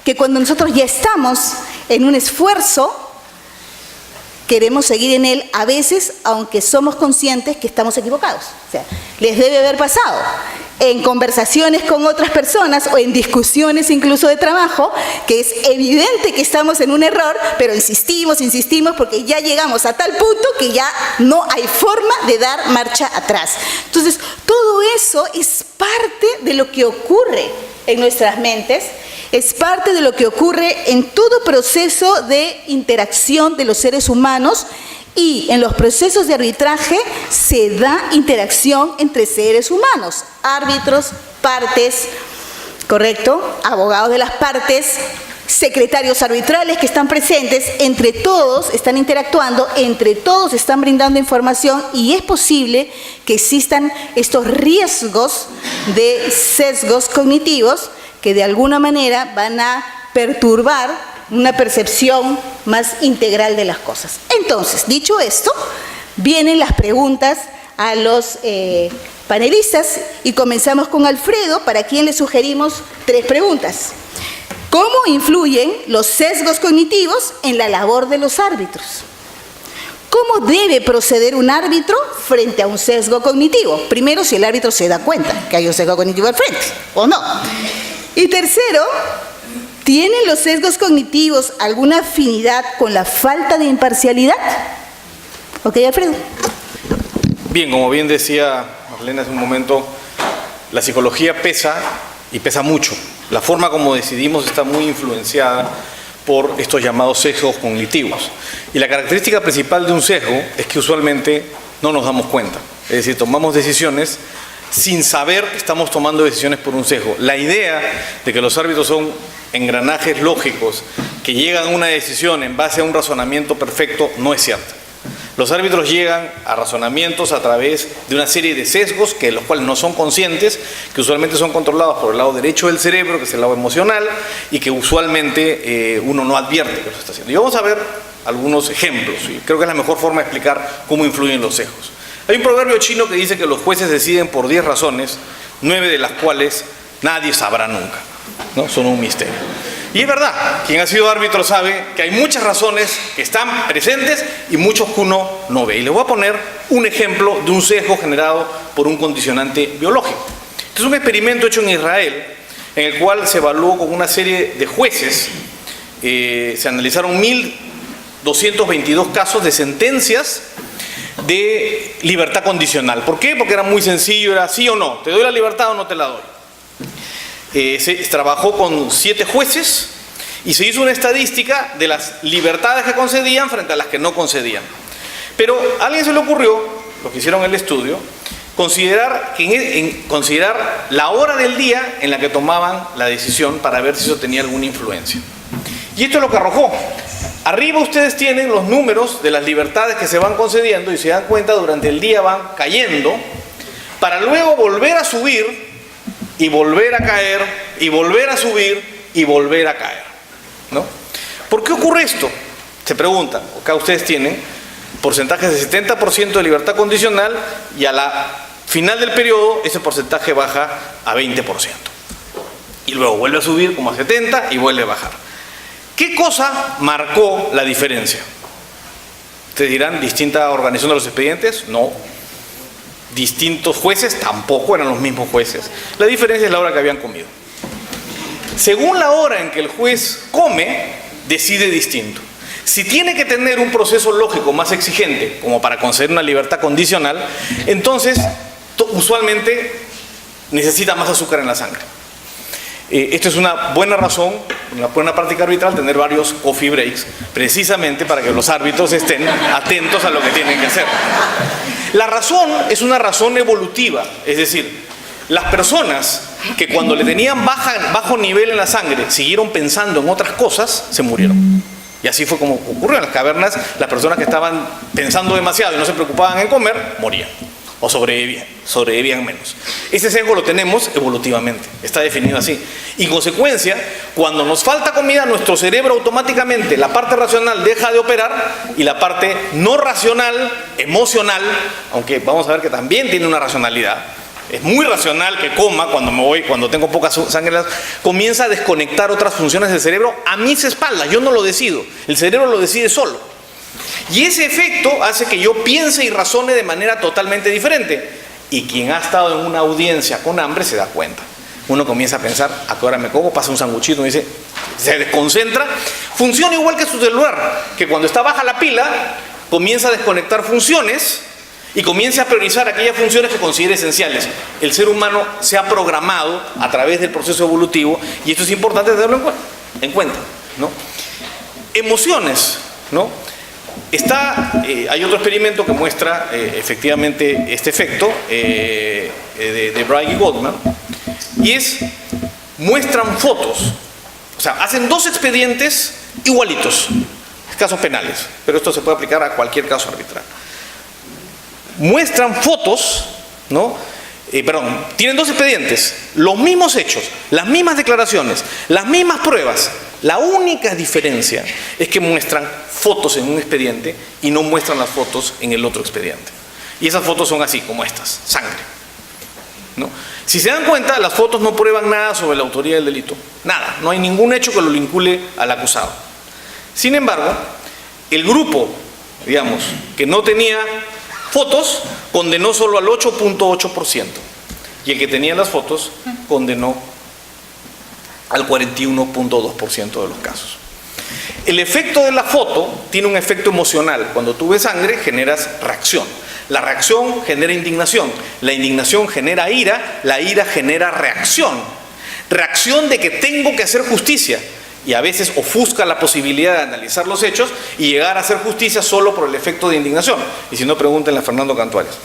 que cuando nosotros ya estamos en un esfuerzo, queremos seguir en él a veces, aunque somos conscientes que estamos equivocados. O sea, les debe haber pasado en conversaciones con otras personas o en discusiones incluso de trabajo, que es evidente que estamos en un error, pero insistimos porque ya llegamos a tal punto que ya no hay forma de dar marcha atrás. Entonces, todo eso es parte de lo que ocurre en nuestras mentes, es parte de lo que ocurre en todo proceso de interacción de los seres humanos. Y en los procesos de arbitraje se da interacción entre seres humanos, árbitros, partes, ¿correcto? Abogados de las partes, secretarios arbitrales que están presentes, entre todos están interactuando, entre todos están brindando información y es posible que existan estos riesgos de sesgos cognitivos que de alguna manera van a perturbar una percepción más integral de las cosas. Entonces, dicho esto, vienen las preguntas a los panelistas y comenzamos con Alfredo, para quien le sugerimos 3 preguntas. ¿Cómo influyen los sesgos cognitivos en la labor de los árbitros? ¿Cómo debe proceder un árbitro frente a un sesgo cognitivo? Primero, si el árbitro se da cuenta que hay un sesgo cognitivo al frente, o no. Y tercero, ¿tienen los sesgos cognitivos alguna afinidad con la falta de imparcialidad? Ok, Alfredo. Bien, como bien decía Marlene hace un momento, la psicología pesa y pesa mucho. La forma como decidimos está muy influenciada por estos llamados sesgos cognitivos. Y la característica principal de un sesgo es que usualmente no nos damos cuenta. Es decir, tomamos decisiones sin saber que estamos tomando decisiones por un sesgo. La idea de que los árbitros son engranajes lógicos que llegan a una decisión en base a un razonamiento perfecto no es cierta. Los árbitros llegan a razonamientos a través de una serie de sesgos que los cuales no son conscientes, que usualmente son controlados por el lado derecho del cerebro, que es el lado emocional, y que usualmente uno no advierte que lo está haciendo. Y vamos a ver algunos ejemplos, y creo que es la mejor forma de explicar cómo influyen los sesgos. Hay un proverbio chino que dice que los jueces deciden por 10 razones, 9 de las cuales nadie sabrá nunca, ¿no? Son un misterio. Y es verdad, quien ha sido árbitro sabe que hay muchas razones que están presentes y muchos que uno no ve. Y les voy a poner un ejemplo de un sesgo generado por un condicionante biológico. Este es un experimento hecho en Israel, en el cual se evaluó con una serie de jueces. Se analizaron 1.222 casos de sentencias de libertad condicional. ¿Por qué? Porque era muy sencillo, era sí o no, te doy la libertad o no te la doy. Se trabajó con 7 jueces y se hizo una estadística de las libertades que concedían frente a las que no concedían. Pero a alguien se le ocurrió, los que hicieron el estudio, considerar la hora del día en la que tomaban la decisión para ver si eso tenía alguna influencia. Y esto es lo que arrojó. Arriba ustedes tienen los números de las libertades que se van concediendo y se dan cuenta durante el día van cayendo para luego volver a subir y volver a caer, y volver a subir, y volver a caer, ¿no? ¿Por qué ocurre esto? Se preguntan. Acá ustedes tienen porcentajes de 70% de libertad condicional y a la final del periodo ese porcentaje baja a 20%. Y luego vuelve a subir como a 70% y vuelve a bajar. ¿Qué cosa marcó la diferencia? Ustedes dirán, ¿distinta organización de los expedientes? No. Distintos jueces, tampoco eran los mismos jueces. La diferencia es la hora que habían comido. Según la hora en que el juez come, decide distinto. Si tiene que tener un proceso lógico más exigente, como para conceder una libertad condicional, entonces usualmente necesita más azúcar en la sangre. Esto es una buena razón, una buena práctica arbitral, tener varios coffee breaks, precisamente para que los árbitros estén atentos a lo que tienen que hacer. La razón es una razón evolutiva, es decir, las personas que cuando le tenían bajo nivel en la sangre siguieron pensando en otras cosas, se murieron. Y así fue como ocurrió en las cavernas. Las personas que estaban pensando demasiado y no se preocupaban en comer, morían. O sobrevivían menos. Ese sesgo lo tenemos evolutivamente, está definido así. Y en consecuencia, cuando nos falta comida, nuestro cerebro automáticamente, la parte racional deja de operar y la parte no racional, emocional, aunque vamos a ver que también tiene una racionalidad, es muy racional que coma cuando tengo poca sangre, comienza a desconectar otras funciones del cerebro a mis espaldas. Yo no lo decido, el cerebro lo decide solo. Y ese efecto hace que yo piense y razone de manera totalmente diferente. Y quien ha estado en una audiencia con hambre se da cuenta. Uno comienza a pensar, ¿a qué hora me como? Pasa un sanguchito y dice, se desconcentra. Funciona igual que su celular, que cuando está baja la pila, comienza a desconectar funciones y comienza a priorizar aquellas funciones que considere esenciales. El ser humano se ha programado a través del proceso evolutivo y esto es importante tenerlo en cuenta, ¿no? Emociones, ¿no? Hay otro experimento que muestra efectivamente este efecto de Bragg y Goldman, y muestran fotos O sea, hacen dos expedientes igualitos, casos penales, pero esto se puede aplicar a cualquier caso arbitral. Muestran fotos, ¿no? Tienen dos expedientes, los mismos hechos, las mismas declaraciones, las mismas pruebas. La única diferencia es que muestran fotos en un expediente y no muestran las fotos en el otro expediente. Y esas fotos son así, como estas, sangre, ¿no? Si se dan cuenta, las fotos no prueban nada sobre la autoría del delito. Nada, no hay ningún hecho que lo vincule al acusado. Sin embargo, el grupo, digamos, que no tenía fotos, condenó solo al 8.8%. Y el que tenía las fotos, condenó al 41.2% de los casos. El efecto de la foto tiene un efecto emocional. Cuando tú ves sangre, generas reacción. La reacción genera indignación. La indignación genera ira. La ira genera reacción. Reacción de que tengo que hacer justicia. Y a veces ofusca la posibilidad de analizar los hechos y llegar a hacer justicia solo por el efecto de indignación. Y si no, pregúntenle a Fernando Cantuarias.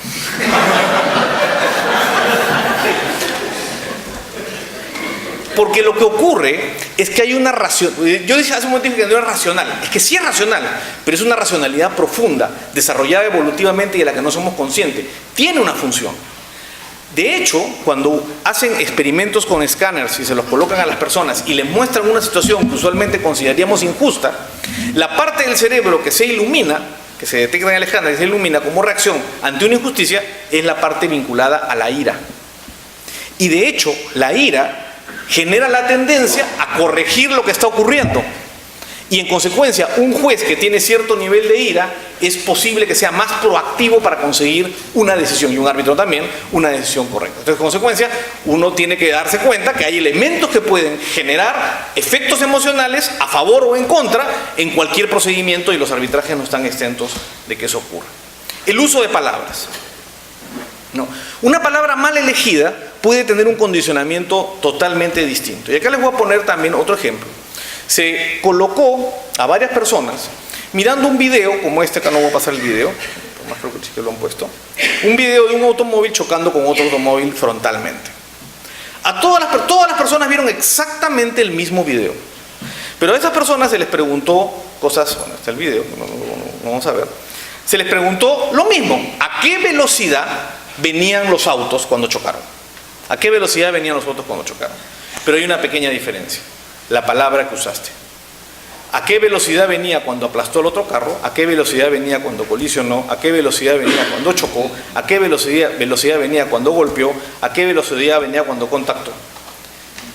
Porque lo que ocurre es que hay una ración. Yo dije hace un momento que no era racional. Es que sí es racional, pero es una racionalidad profunda, desarrollada evolutivamente y de la que no somos conscientes. Tiene una función. De hecho, cuando hacen experimentos con escáneres y se los colocan a las personas y les muestran una situación que usualmente consideraríamos injusta, la parte del cerebro que se ilumina, que se detecta en el escáner y se ilumina como reacción ante una injusticia, es la parte vinculada a la ira. Y de hecho, la ira genera la tendencia a corregir lo que está ocurriendo. Y en consecuencia, un juez que tiene cierto nivel de ira es posible que sea más proactivo para conseguir una decisión, y un árbitro también, una decisión correcta. Entonces, en consecuencia, uno tiene que darse cuenta que hay elementos que pueden generar efectos emocionales a favor o en contra en cualquier procedimiento, y los arbitrajes no están exentos de que eso ocurra. El uso de palabras. No. Una palabra mal elegida puede tener un condicionamiento totalmente distinto. Y acá les voy a poner también otro ejemplo. Se colocó a varias personas mirando un video, como este, acá no voy a pasar el video, por más creo que sí que lo han puesto, un video de un automóvil chocando con otro automóvil frontalmente. Todas las personas vieron exactamente el mismo video, pero a esas personas se les preguntó cosas, bueno, está el video, no vamos a ver, se les preguntó lo mismo: ¿a qué velocidad venían los autos cuando chocaron? ¿A qué velocidad venían los autos cuando chocaron? Pero hay una pequeña diferencia. La palabra que usaste. ¿A qué velocidad venía cuando aplastó el otro carro? ¿A qué velocidad venía cuando colisionó? ¿A qué velocidad venía cuando chocó? ¿A qué velocidad venía cuando golpeó? ¿A qué velocidad venía cuando contactó?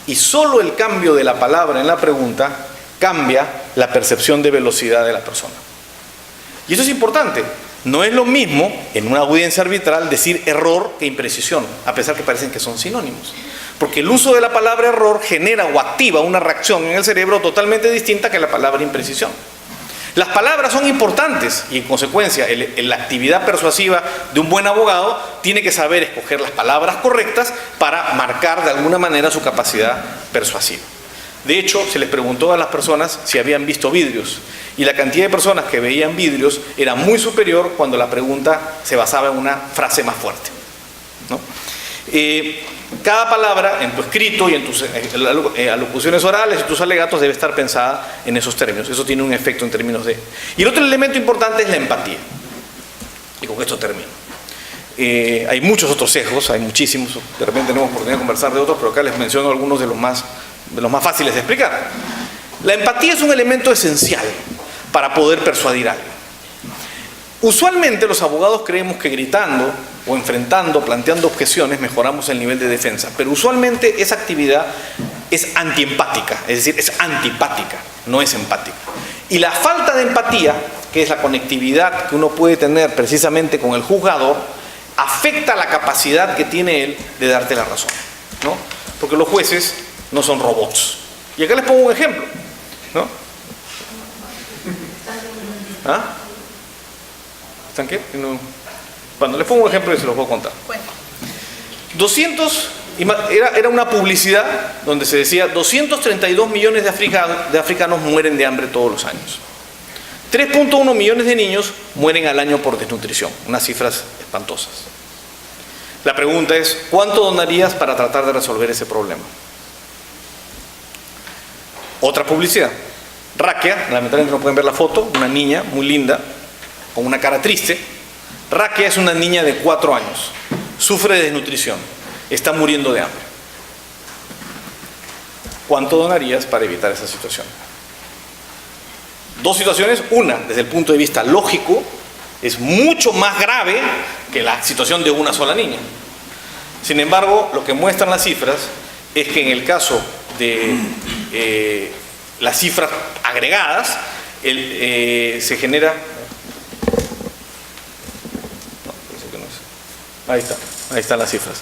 Y solo el cambio de la palabra en la pregunta cambia la percepción de velocidad de la persona. Y eso es importante. No es lo mismo en una audiencia arbitral decir error que imprecisión, a pesar que parecen que son sinónimos. Porque el uso de la palabra error genera o activa una reacción en el cerebro totalmente distinta que la palabra imprecisión. Las palabras son importantes y en consecuencia la actividad persuasiva de un buen abogado tiene que saber escoger las palabras correctas para marcar de alguna manera su capacidad persuasiva. De hecho, se les preguntó a las personas si habían visto vidrios y la cantidad de personas que veían vidrios era muy superior cuando la pregunta se basaba en una frase más fuerte, ¿no? Cada palabra en tu escrito y en tus alocuciones orales y tus alegatos debe estar pensada en esos términos. Eso tiene un efecto en términos de... Y el otro elemento importante es la empatía. Y con esto termino. Hay muchos otros sesgos, hay muchísimos. De repente tenemos oportunidad de conversar de otros, pero acá les menciono algunos de los más fáciles de explicar. La empatía es un elemento esencial para poder persuadir a alguien. Usualmente los abogados creemos que gritando o enfrentando, planteando objeciones, mejoramos el nivel de defensa, pero usualmente esa actividad es antiempática, es decir, es antipática, no es empática. Y la falta de empatía, que es la conectividad que uno puede tener precisamente con el juzgador, afecta la capacidad que tiene él de darte la razón, ¿no? Porque los jueces no son robots. Y acá les pongo un ejemplo, ¿no? ¿Ah? ¿Están qué? No. Bueno, les pongo un ejemplo y se los voy a contar. Bueno. 200, era una publicidad donde se decía 232 millones de africanos mueren de hambre todos los años. 3.1 millones de niños mueren al año por desnutrición. Unas cifras espantosas. La pregunta es, ¿cuánto donarías para tratar de resolver ese problema? Otra publicidad. Raquia, lamentablemente no pueden ver la foto, una niña muy linda, con una cara triste. Raquia es una niña de 4 años, sufre de desnutrición, está muriendo de hambre. ¿Cuánto donarías para evitar esa situación? Dos situaciones. Una, desde el punto de vista lógico, es mucho más grave que la situación de una sola niña. Sin embargo, lo que muestran las cifras es que en el caso de las cifras agregadas, se genera... Ahí están las cifras.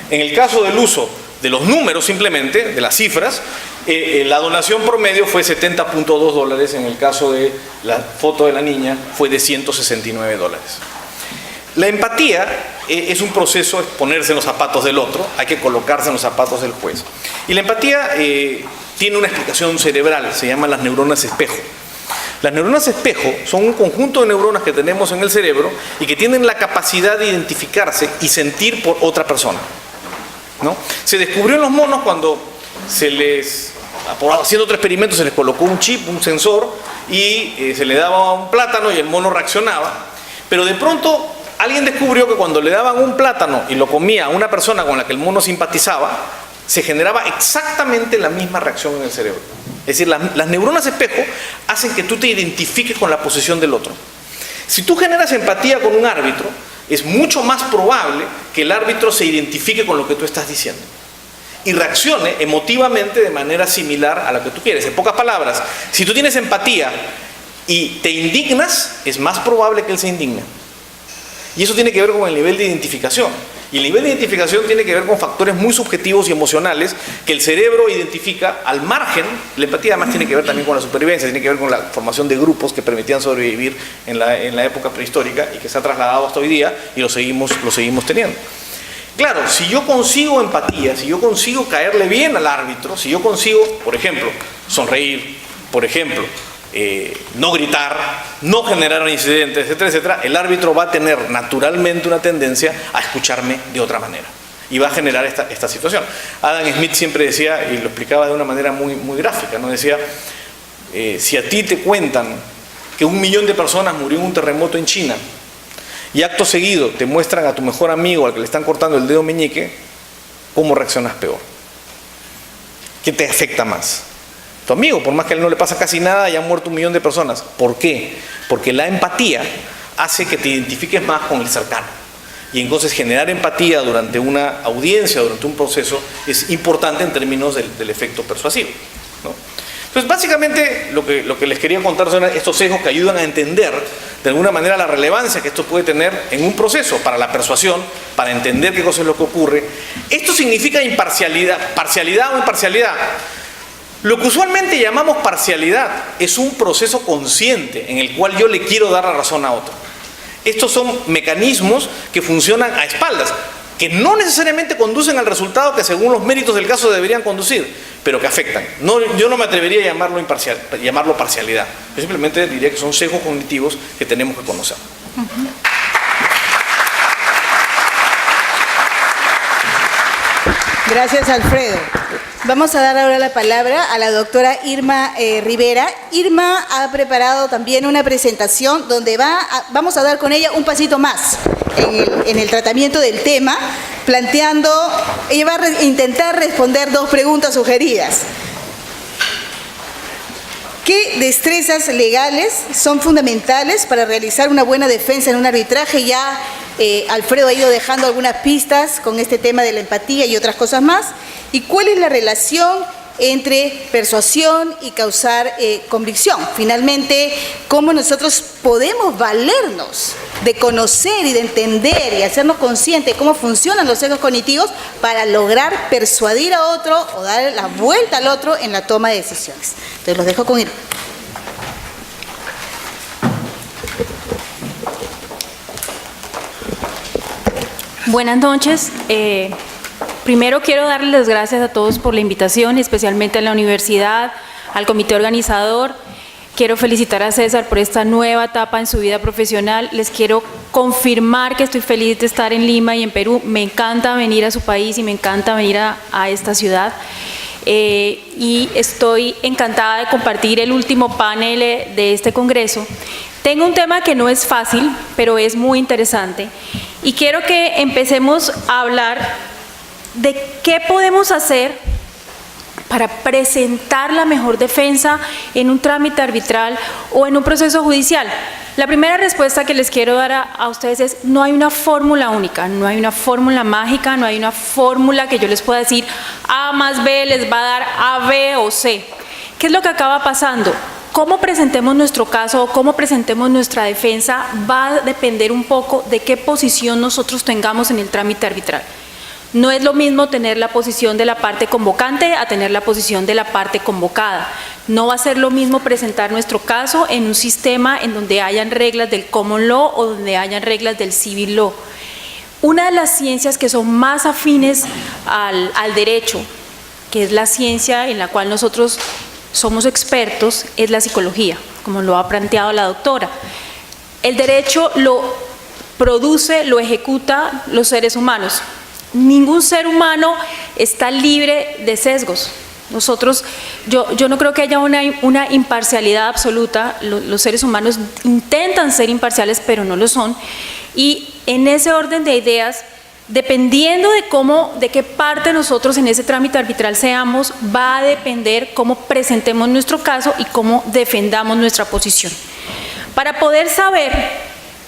En el caso del uso de los números, simplemente, de las cifras, la donación promedio fue $70.2. En el caso de la foto de la niña fue de $169. La empatía es un proceso, es ponerse en los zapatos del otro, hay que colocarse en los zapatos del juez. Y la empatía tiene una explicación cerebral, se llaman las neuronas espejo. Las neuronas espejo son un conjunto de neuronas que tenemos en el cerebro y que tienen la capacidad de identificarse y sentir por otra persona, ¿no? Se descubrió en los monos cuando haciendo otro experimento, se les colocó un chip, un sensor, y se le daba un plátano y el mono reaccionaba. Pero de pronto alguien descubrió que cuando le daban un plátano y lo comía a una persona con la que el mono simpatizaba, se generaba exactamente la misma reacción en el cerebro. Es decir, las neuronas espejo hacen que tú te identifiques con la posición del otro. Si tú generas empatía con un árbitro, es mucho más probable que el árbitro se identifique con lo que tú estás diciendo y reaccione emotivamente de manera similar a la que tú quieres. En pocas palabras, si tú tienes empatía y te indignas, es más probable que él se indigne. Y eso tiene que ver con el nivel de identificación. Y el nivel de identificación tiene que ver con factores muy subjetivos y emocionales que el cerebro identifica al margen. La empatía además tiene que ver también con la supervivencia, tiene que ver con la formación de grupos que permitían sobrevivir en la época prehistórica y que se ha trasladado hasta hoy día y lo seguimos teniendo. Claro, si yo consigo empatía, si yo consigo caerle bien al árbitro, si yo consigo, por ejemplo, sonreír, por ejemplo, no gritar, no generar incidentes, etcétera, etcétera, el árbitro va a tener naturalmente una tendencia a escucharme de otra manera y va a generar esta situación. Adam Smith siempre decía, y lo explicaba de una manera muy, muy gráfica, ¿no? Decía, si a ti te cuentan que 1 millón de personas murió en un terremoto en China y acto seguido te muestran a tu mejor amigo al que le están cortando el dedo meñique, ¿cómo reaccionas peor? ¿Qué te afecta más? Tu amigo, por más que a él no le pasa casi nada, ya han muerto 1 millón de personas. ¿Por qué? Porque la empatía hace que te identifiques más con el cercano. Y entonces generar empatía durante una audiencia, durante un proceso, es importante en términos del efecto persuasivo, ¿no? Entonces, básicamente, lo que les quería contar son estos sesgos que ayudan a entender, de alguna manera, la relevancia que esto puede tener en un proceso para la persuasión, para entender qué cosa es lo que ocurre. Esto significa parcialidad o imparcialidad. Lo que usualmente llamamos parcialidad es un proceso consciente en el cual yo le quiero dar la razón a otro. Estos son mecanismos que funcionan a espaldas, que no necesariamente conducen al resultado que según los méritos del caso deberían conducir, pero que afectan. Yo no me atrevería a llamarlo parcialidad. Yo simplemente diría que son sesgos cognitivos que tenemos que conocer. Gracias, Alfredo. Vamos a dar ahora la palabra a la doctora Irma Rivera. Irma ha preparado también una presentación donde vamos a dar con ella un pasito más en el tratamiento del tema, planteando, ella va a intentar responder 2 preguntas sugeridas. ¿Qué destrezas legales son fundamentales para realizar una buena defensa en un arbitraje? Ya Alfredo ha ido dejando algunas pistas con este tema de la empatía y otras cosas más. ¿Y cuál es la relación entre persuasión y causar convicción? Finalmente, ¿cómo nosotros podemos valernos de conocer y de entender y hacernos conscientes de cómo funcionan los sesgos cognitivos para lograr persuadir a otro o dar la vuelta al otro en la toma de decisiones? Entonces los dejo con Irma. Buenas noches. Primero quiero darles las gracias a todos por la invitación, especialmente a la universidad, al comité organizador. Quiero felicitar a César por esta nueva etapa en su vida profesional. Les quiero confirmar que estoy feliz de estar en Lima y en Perú. Me encanta venir a su país y me encanta venir a esta ciudad. y estoy encantada de compartir el último panel de este congreso. Tengo un tema que no es fácil, pero es muy interesante, y quiero que empecemos a hablar de qué podemos hacer para presentar la mejor defensa en un trámite arbitral o en un proceso judicial. La primera respuesta que les quiero dar a ustedes es: no hay una fórmula única, no hay una fórmula mágica, no hay una fórmula que yo les pueda decir A más B les va a dar A, B o C. ¿Qué es lo que acaba pasando? Cómo presentemos nuestro caso o cómo presentemos nuestra defensa va a depender un poco de qué posición nosotros tengamos en el trámite arbitral. No es lo mismo tener la posición de la parte convocante a tener la posición de la parte convocada. No va a ser lo mismo presentar nuestro caso en un sistema en donde hayan reglas del common law o donde hayan reglas del civil law. Una de las ciencias que son más afines al derecho, que es la ciencia en la cual nosotros somos expertos, es la psicología, como lo ha planteado la doctora. El derecho lo produce, lo ejecuta los seres humanos. Ningún ser humano está libre de sesgos. Yo no creo que haya una imparcialidad absoluta. Los seres humanos intentan ser imparciales, pero no lo son. Y en ese orden de ideas, dependiendo de qué parte nosotros en ese trámite arbitral seamos, va a depender cómo presentemos nuestro caso y cómo defendamos nuestra posición. Para poder saber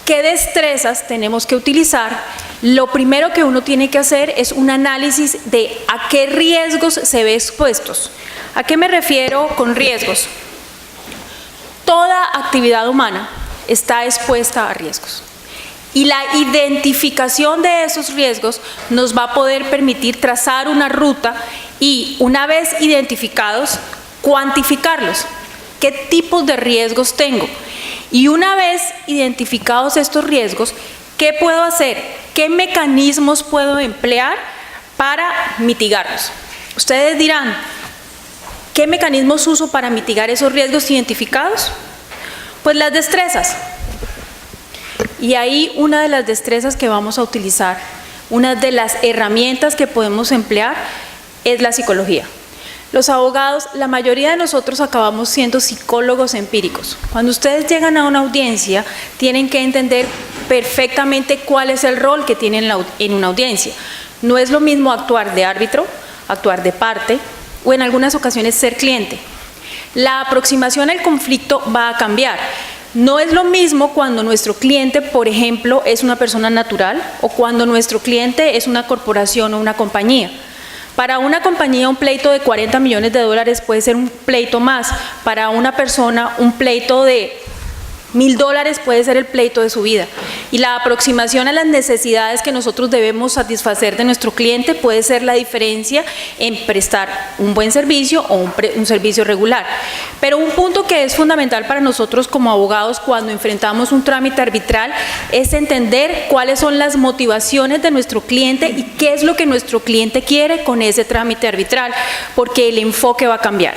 qué destrezas tenemos que utilizar, lo primero que uno tiene que hacer es un análisis de a qué riesgos se ve expuestos. ¿A qué me refiero con riesgos? Toda actividad humana está expuesta a riesgos. Y la identificación de esos riesgos nos va a poder permitir trazar una ruta y, una vez identificados, cuantificarlos. ¿Qué tipos de riesgos tengo? Y una vez identificados estos riesgos, ¿qué puedo hacer? ¿Qué mecanismos puedo emplear para mitigarlos? Ustedes dirán, ¿qué mecanismos uso para mitigar esos riesgos identificados? Pues las destrezas. Y ahí una de las destrezas que vamos a utilizar, una de las herramientas que podemos emplear es la psicología. Los abogados, la mayoría de nosotros acabamos siendo psicólogos empíricos. Cuando ustedes llegan a una audiencia, tienen que entender perfectamente cuál es el rol que tienen en una audiencia. No es lo mismo actuar de árbitro, actuar de parte o en algunas ocasiones ser cliente. La aproximación al conflicto va a cambiar. No es lo mismo cuando nuestro cliente, por ejemplo, es una persona natural o cuando nuestro cliente es una corporación o una compañía. Para una compañía un pleito de 40 millones de dólares puede ser un pleito más. Para una persona un pleito de $1,000 puede ser el pleito de su vida. Y la aproximación a las necesidades que nosotros debemos satisfacer de nuestro cliente puede ser la diferencia en prestar un buen servicio o un servicio regular. Pero un punto que es fundamental para nosotros como abogados cuando enfrentamos un trámite arbitral es entender cuáles son las motivaciones de nuestro cliente y qué es lo que nuestro cliente quiere con ese trámite arbitral, porque el enfoque va a cambiar.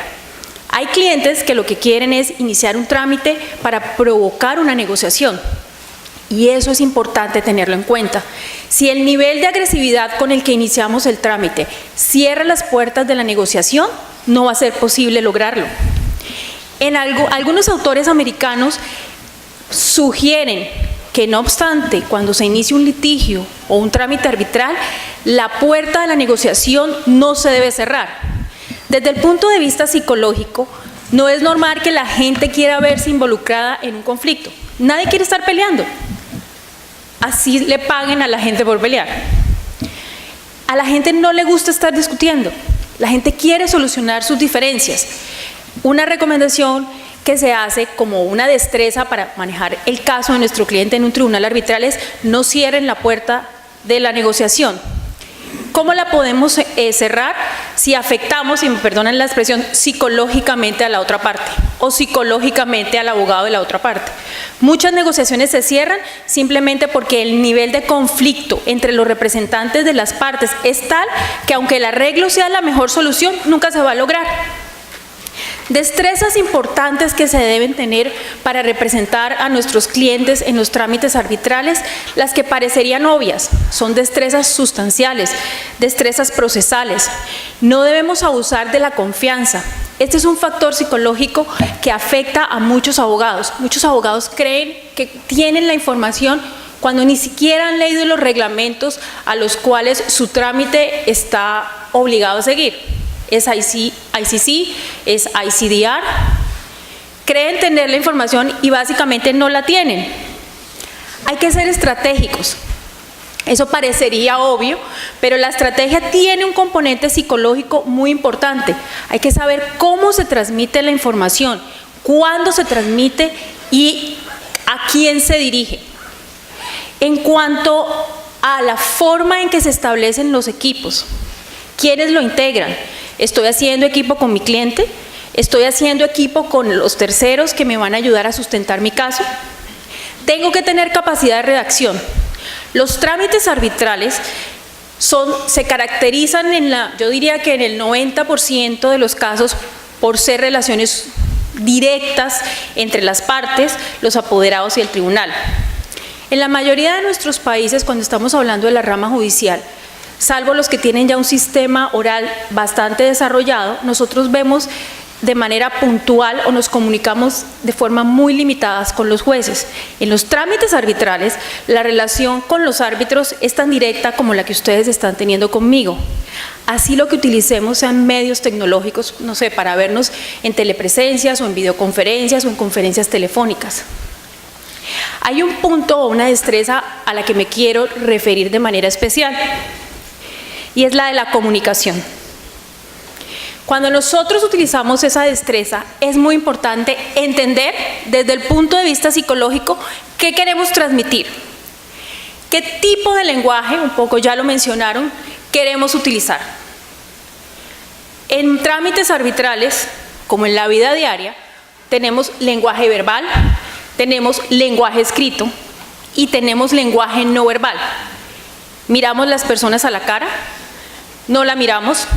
Hay clientes que lo que quieren es iniciar un trámite para provocar una negociación. Y eso es importante tenerlo en cuenta. Si el nivel de agresividad con el que iniciamos el trámite cierra las puertas de la negociación, no va a ser posible lograrlo. Algunos autores americanos sugieren que no obstante, cuando se inicie un litigio o un trámite arbitral, la puerta de la negociación no se debe cerrar. Desde el punto de vista psicológico, no es normal que la gente quiera verse involucrada en un conflicto. Nadie quiere estar peleando. Así le paguen a la gente por pelear. A la gente no le gusta estar discutiendo. La gente quiere solucionar sus diferencias. Una recomendación que se hace como una destreza para manejar el caso de nuestro cliente en un tribunal arbitral es: no cierren la puerta de la negociación. ¿Cómo la podemos cerrar? Si afectamos, y me perdonan la expresión, psicológicamente a la otra parte o psicológicamente al abogado de la otra parte. Muchas negociaciones se cierran simplemente porque el nivel de conflicto entre los representantes de las partes es tal que aunque el arreglo sea la mejor solución, nunca se va a lograr. Destrezas importantes que se deben tener para representar a nuestros clientes en los trámites arbitrales, las que parecerían obvias, son destrezas sustanciales, destrezas procesales. No debemos abusar de la confianza. Este es un factor psicológico que afecta a muchos abogados. Muchos abogados creen que tienen la información cuando ni siquiera han leído los reglamentos a los cuales su trámite está obligado a seguir. Es ICC, es ICDR. Creen tener la información y básicamente no la tienen. Hay que ser estratégicos. Eso parecería obvio, pero la estrategia tiene un componente psicológico muy importante. Hay que saber cómo se transmite la información, cuándo se transmite y a quién se dirige. En cuanto a la forma en que se establecen los equipos, ¿quiénes lo integran? ¿Estoy haciendo equipo con mi cliente? ¿Estoy haciendo equipo con los terceros que me van a ayudar a sustentar mi caso? Tengo que tener capacidad de redacción. Los trámites arbitrales se caracterizan yo diría que en el 90% de los casos por ser relaciones directas entre las partes, los apoderados y el tribunal. En la mayoría de nuestros países, cuando estamos hablando de la rama judicial, salvo los que tienen ya un sistema oral bastante desarrollado, nosotros vemos de manera puntual o nos comunicamos de forma muy limitada con los jueces. En los trámites arbitrales, la relación con los árbitros es tan directa como la que ustedes están teniendo conmigo. Así lo que utilicemos sean medios tecnológicos, no sé, para vernos en telepresencias o en videoconferencias o en conferencias telefónicas. Hay un punto o una destreza a la que me quiero referir de manera especial y es la de la comunicación. Cuando nosotros utilizamos esa destreza, es muy importante entender desde el punto de vista psicológico qué queremos transmitir, qué tipo de lenguaje, un poco ya lo mencionaron, queremos utilizar. En trámites arbitrales, como en la vida diaria, tenemos lenguaje verbal, tenemos lenguaje escrito y tenemos lenguaje no verbal. ¿Miramos las personas a la cara? ¿No la miramos?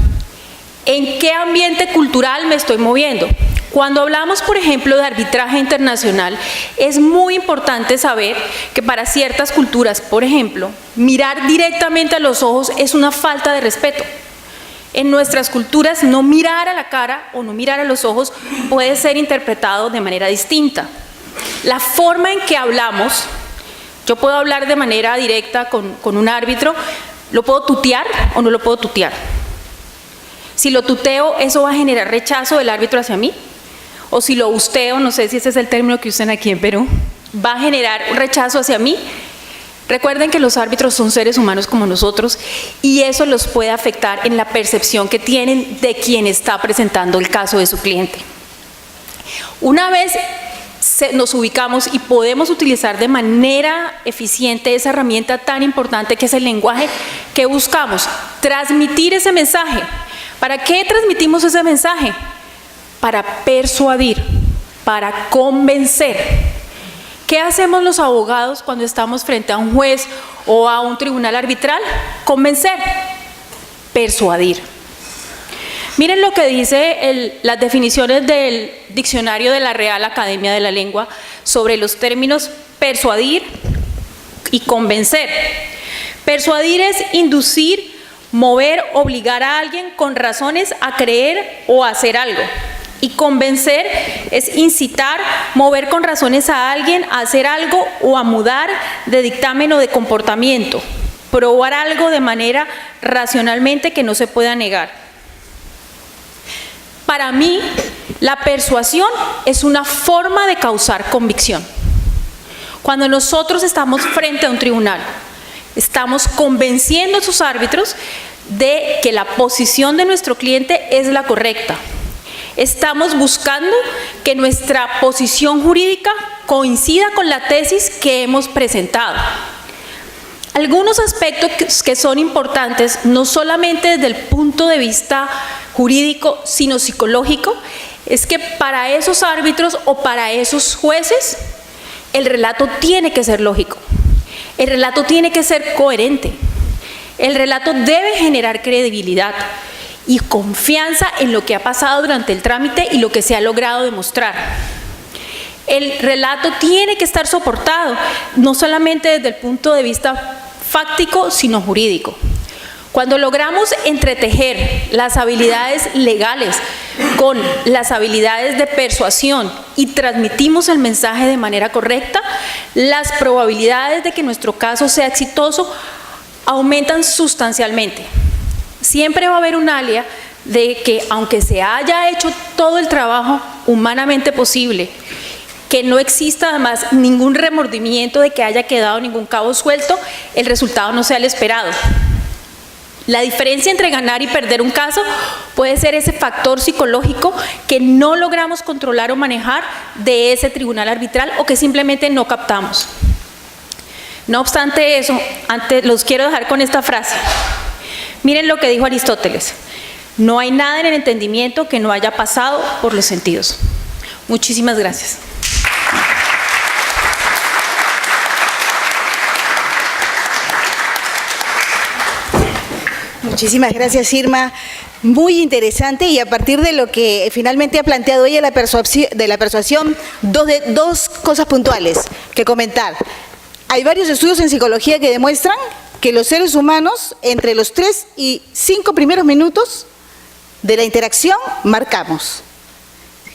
¿En qué ambiente cultural me estoy moviendo? Cuando hablamos, por ejemplo, de arbitraje internacional, es muy importante saber que para ciertas culturas, por ejemplo, mirar directamente a los ojos es una falta de respeto. En nuestras culturas, no mirar a la cara o no mirar a los ojos puede ser interpretado de manera distinta. La forma en que hablamos, yo puedo hablar de manera directa con un árbitro, ¿lo puedo tutear o no lo puedo tutear? Si lo tuteo, ¿eso va a generar rechazo del árbitro hacia mí? O si lo usteo, no sé si ese es el término que usan aquí en Perú, ¿va a generar un rechazo hacia mí? Recuerden que los árbitros son seres humanos como nosotros y eso los puede afectar en la percepción que tienen de quien está presentando el caso de su cliente. Una vez nos ubicamos y podemos utilizar de manera eficiente esa herramienta tan importante que es el lenguaje, que buscamos transmitir ese mensaje. ¿Para qué transmitimos ese mensaje? Para persuadir, para convencer. ¿Qué hacemos los abogados cuando estamos frente a un juez o a un tribunal arbitral? Convencer, persuadir. Miren lo que dice las definiciones del diccionario de la Real Academia de la Lengua sobre los términos persuadir y convencer. Persuadir es inducir, mover, obligar a alguien con razones a creer o a hacer algo. Y convencer es incitar, mover con razones a alguien a hacer algo o a mudar de dictamen o de comportamiento. Probar algo de manera racionalmente que no se pueda negar. Para mí, la persuasión es una forma de causar convicción. Cuando nosotros estamos frente a un tribunal, estamos convenciendo a sus árbitros de que la posición de nuestro cliente es la correcta. Estamos buscando que nuestra posición jurídica coincida con la tesis que hemos presentado. Algunos aspectos que son importantes, no solamente desde el punto de vista jurídico, sino psicológico, es que para esos árbitros o para esos jueces, el relato tiene que ser lógico, el relato tiene que ser coherente, el relato debe generar credibilidad y confianza en lo que ha pasado durante el trámite y lo que se ha logrado demostrar. El relato tiene que estar soportado, no solamente desde el punto de vista fáctico, sino jurídico. Cuando logramos entretejer las habilidades legales con las habilidades de persuasión y transmitimos el mensaje de manera correcta, las probabilidades de que nuestro caso sea exitoso aumentan sustancialmente. Siempre va a haber un área de que, aunque se haya hecho todo el trabajo humanamente posible, que no exista además ningún remordimiento de que haya quedado ningún cabo suelto, el resultado no sea el esperado. La diferencia entre ganar y perder un caso puede ser ese factor psicológico que no logramos controlar o manejar de ese tribunal arbitral o que simplemente no captamos. No obstante eso, los quiero dejar con esta frase. Miren lo que dijo Aristóteles: no hay nada en el entendimiento que no haya pasado por los sentidos. Muchísimas gracias. Muchísimas gracias, Irma. Muy interesante, y a partir de lo que finalmente ha planteado ella de la persuasión, dos cosas puntuales que comentar. Hay varios estudios en psicología que demuestran que los seres humanos, entre los 3 y 5 primeros minutos de la interacción, marcamos.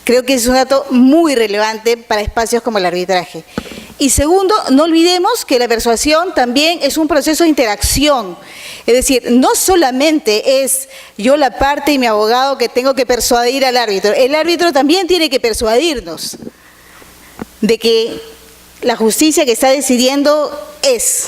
Creo que es un dato muy relevante para espacios como el arbitraje. Y segundo, no olvidemos que la persuasión también es un proceso de interacción. Es decir, no solamente es yo la parte y mi abogado que tengo que persuadir al árbitro. El árbitro también tiene que persuadirnos de que la justicia que está decidiendo es,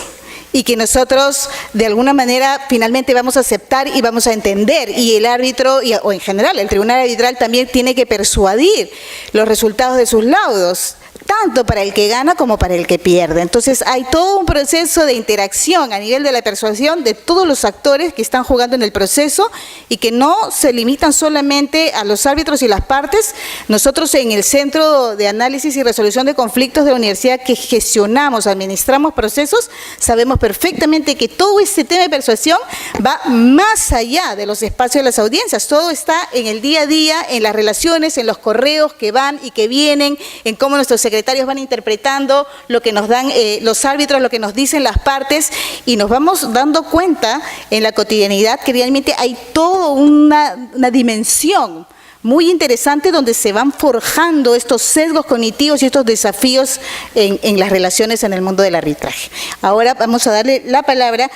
y que nosotros de alguna manera finalmente vamos a aceptar y vamos a entender, y el árbitro, o en general el tribunal arbitral, también tiene que persuadir los resultados de sus laudos, tanto para el que gana como para el que pierde. Entonces hay todo un proceso de interacción a nivel de la persuasión de todos los actores que están jugando en el proceso y que no se limitan solamente a los árbitros y las partes. Nosotros en el Centro de Análisis y Resolución de Conflictos de la Universidad, que gestionamos, administramos procesos, sabemos perfectamente que todo este tema de persuasión va más allá de los espacios de las audiencias. Todo está en el día a día, en las relaciones, en los correos que van y que vienen, en cómo nuestros secretarios van interpretando lo que nos dan los árbitros, lo que nos dicen las partes, y nos vamos dando cuenta en la cotidianidad que realmente hay toda una dimensión muy interesante donde se van forjando estos sesgos cognitivos y estos desafíos en las relaciones en el mundo del arbitraje. Ahora vamos a darle la palabra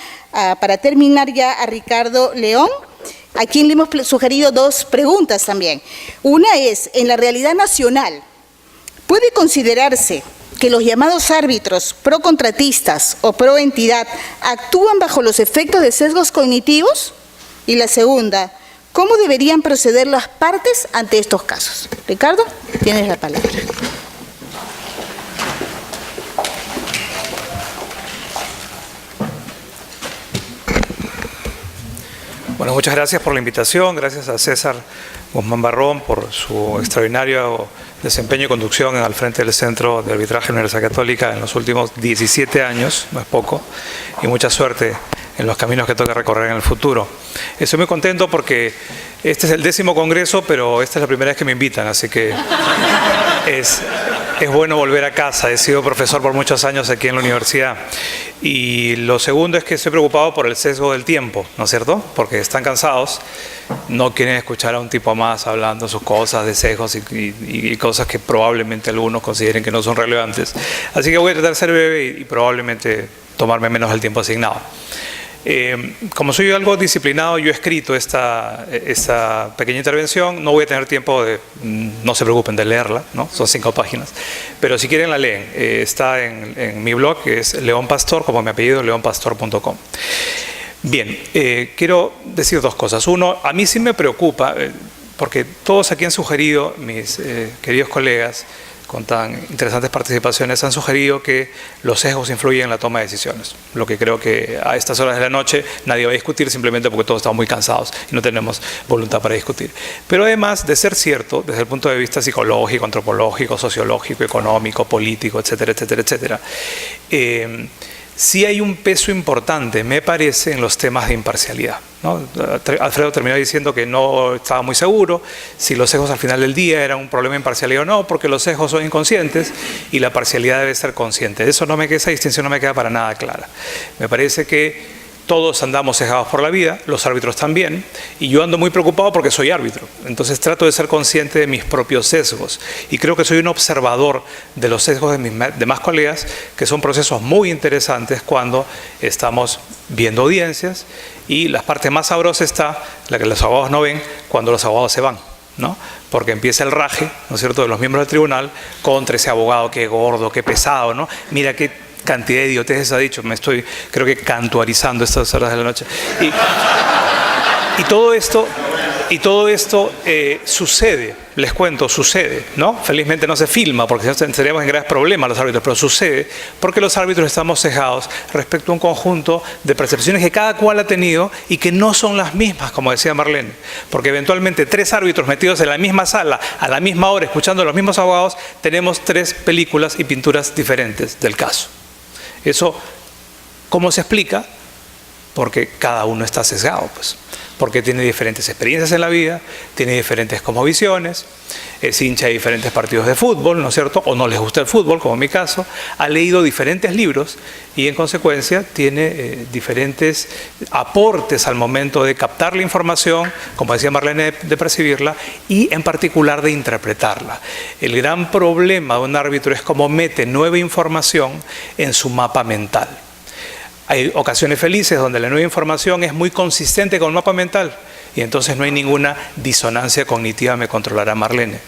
para terminar ya a Ricardo León, a quien le hemos sugerido 2 preguntas también. Una es, en la realidad nacional, ¿puede considerarse que los llamados árbitros pro-contratistas o pro-entidad actúan bajo los efectos de sesgos cognitivos? Y la segunda, ¿cómo deberían proceder las partes ante estos casos? Ricardo, tienes la palabra. Bueno, muchas gracias por la invitación, gracias a César Guzmán Barrón por su extraordinario desempeño y conducción al frente del Centro de Arbitraje de la Universidad Católica en los últimos 17 años, no es poco, y mucha suerte en los caminos que toca recorrer en el futuro. Estoy muy contento porque este es el 10º congreso, pero esta es la primera vez que me invitan, así que es bueno volver a casa. He sido profesor por muchos años aquí en la universidad. Y lo segundo es que estoy preocupado por el sesgo del tiempo, ¿no es cierto? Porque están cansados, no quieren escuchar a un tipo más hablando sus cosas de sesgos y cosas que probablemente algunos consideren que no son relevantes. Así que voy a tratar de ser breve y probablemente tomarme menos el tiempo asignado. Como soy algo disciplinado, yo he escrito esta pequeña intervención. No voy a tener tiempo de, no se preocupen, de leerla, ¿no? Son 5 páginas, pero si quieren la leen. Está en mi blog, que es León Pastor, como mi apellido, leonpastor.com. Bien, quiero decir 2 cosas. Uno, a mí sí me preocupa, porque todos aquí han sugerido, mis queridos colegas, con tan interesantes participaciones, han sugerido que los sesgos influyen en la toma de decisiones, lo que creo que a estas horas de la noche nadie va a discutir, simplemente porque todos estamos muy cansados y no tenemos voluntad para discutir. Pero además de ser cierto, desde el punto de vista psicológico, antropológico, sociológico, económico, político, etcétera, etcétera, etcétera, sí hay un peso importante, me parece, en los temas de imparcialidad, ¿no? Alfredo terminó diciendo que no estaba muy seguro si los sesgos al final del día eran un problema de imparcialidad o no, porque los sesgos son inconscientes y la parcialidad debe ser consciente. Esa distinción no me queda para nada clara. Me parece que todos andamos sesgados por la vida, los árbitros también, y yo ando muy preocupado porque soy árbitro. Entonces trato de ser consciente de mis propios sesgos y creo que soy un observador de los sesgos de mis demás colegas, que son procesos muy interesantes cuando estamos viendo audiencias, y la parte más sabrosa está, la que los abogados no ven, cuando los abogados se van, ¿no? Porque empieza el raje, ¿no es cierto?, de los miembros del tribunal contra ese abogado, qué gordo, qué pesado, ¿no? Mira qué cantidad de idioteces ha dicho, me estoy, creo que cantuarizando estas horas de la noche. Y todo esto sucede, les cuento, sucede, ¿no? Felizmente no se filma porque si no estaríamos en graves problemas los árbitros, pero sucede porque los árbitros estamos sesgados respecto a un conjunto de percepciones que cada cual ha tenido y que no son las mismas, como decía Marlene, porque eventualmente 3 árbitros metidos en la misma sala, a la misma hora, escuchando a los mismos abogados, tenemos 3 películas y pinturas diferentes del caso. Eso, ¿cómo se explica? Porque cada uno está sesgado, pues. Porque tiene diferentes experiencias en la vida, tiene diferentes cosmovisiones, es hincha de diferentes partidos de fútbol, ¿no es cierto? O no les gusta el fútbol, como en mi caso, ha leído diferentes libros y en consecuencia tiene diferentes aportes al momento de captar la información, como decía Marlene, de percibirla y en particular de interpretarla. El gran problema de un árbitro es cómo mete nueva información en su mapa mental. Hay ocasiones felices donde la nueva información es muy consistente con el mapa mental y entonces no hay ninguna disonancia cognitiva, me controlará Marlene.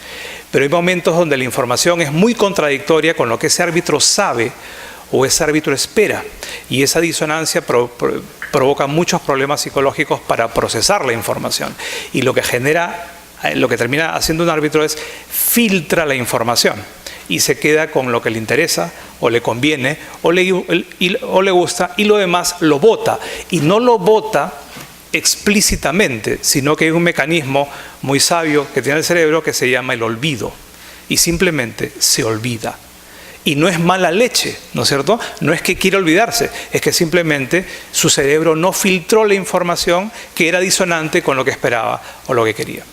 Pero hay momentos donde la información es muy contradictoria con lo que ese árbitro sabe o ese árbitro espera y esa disonancia provoca muchos problemas psicológicos para procesar la información y lo que termina haciendo un árbitro es filtra la información y se queda con lo que le interesa o le conviene o le gusta y lo demás lo bota. Y no lo bota explícitamente, sino que hay un mecanismo muy sabio que tiene el cerebro que se llama el olvido. Y simplemente se olvida. Y no es mala leche, ¿no es cierto? No es que quiera olvidarse, es que simplemente su cerebro no filtró la información que era disonante con lo que esperaba o lo que quería.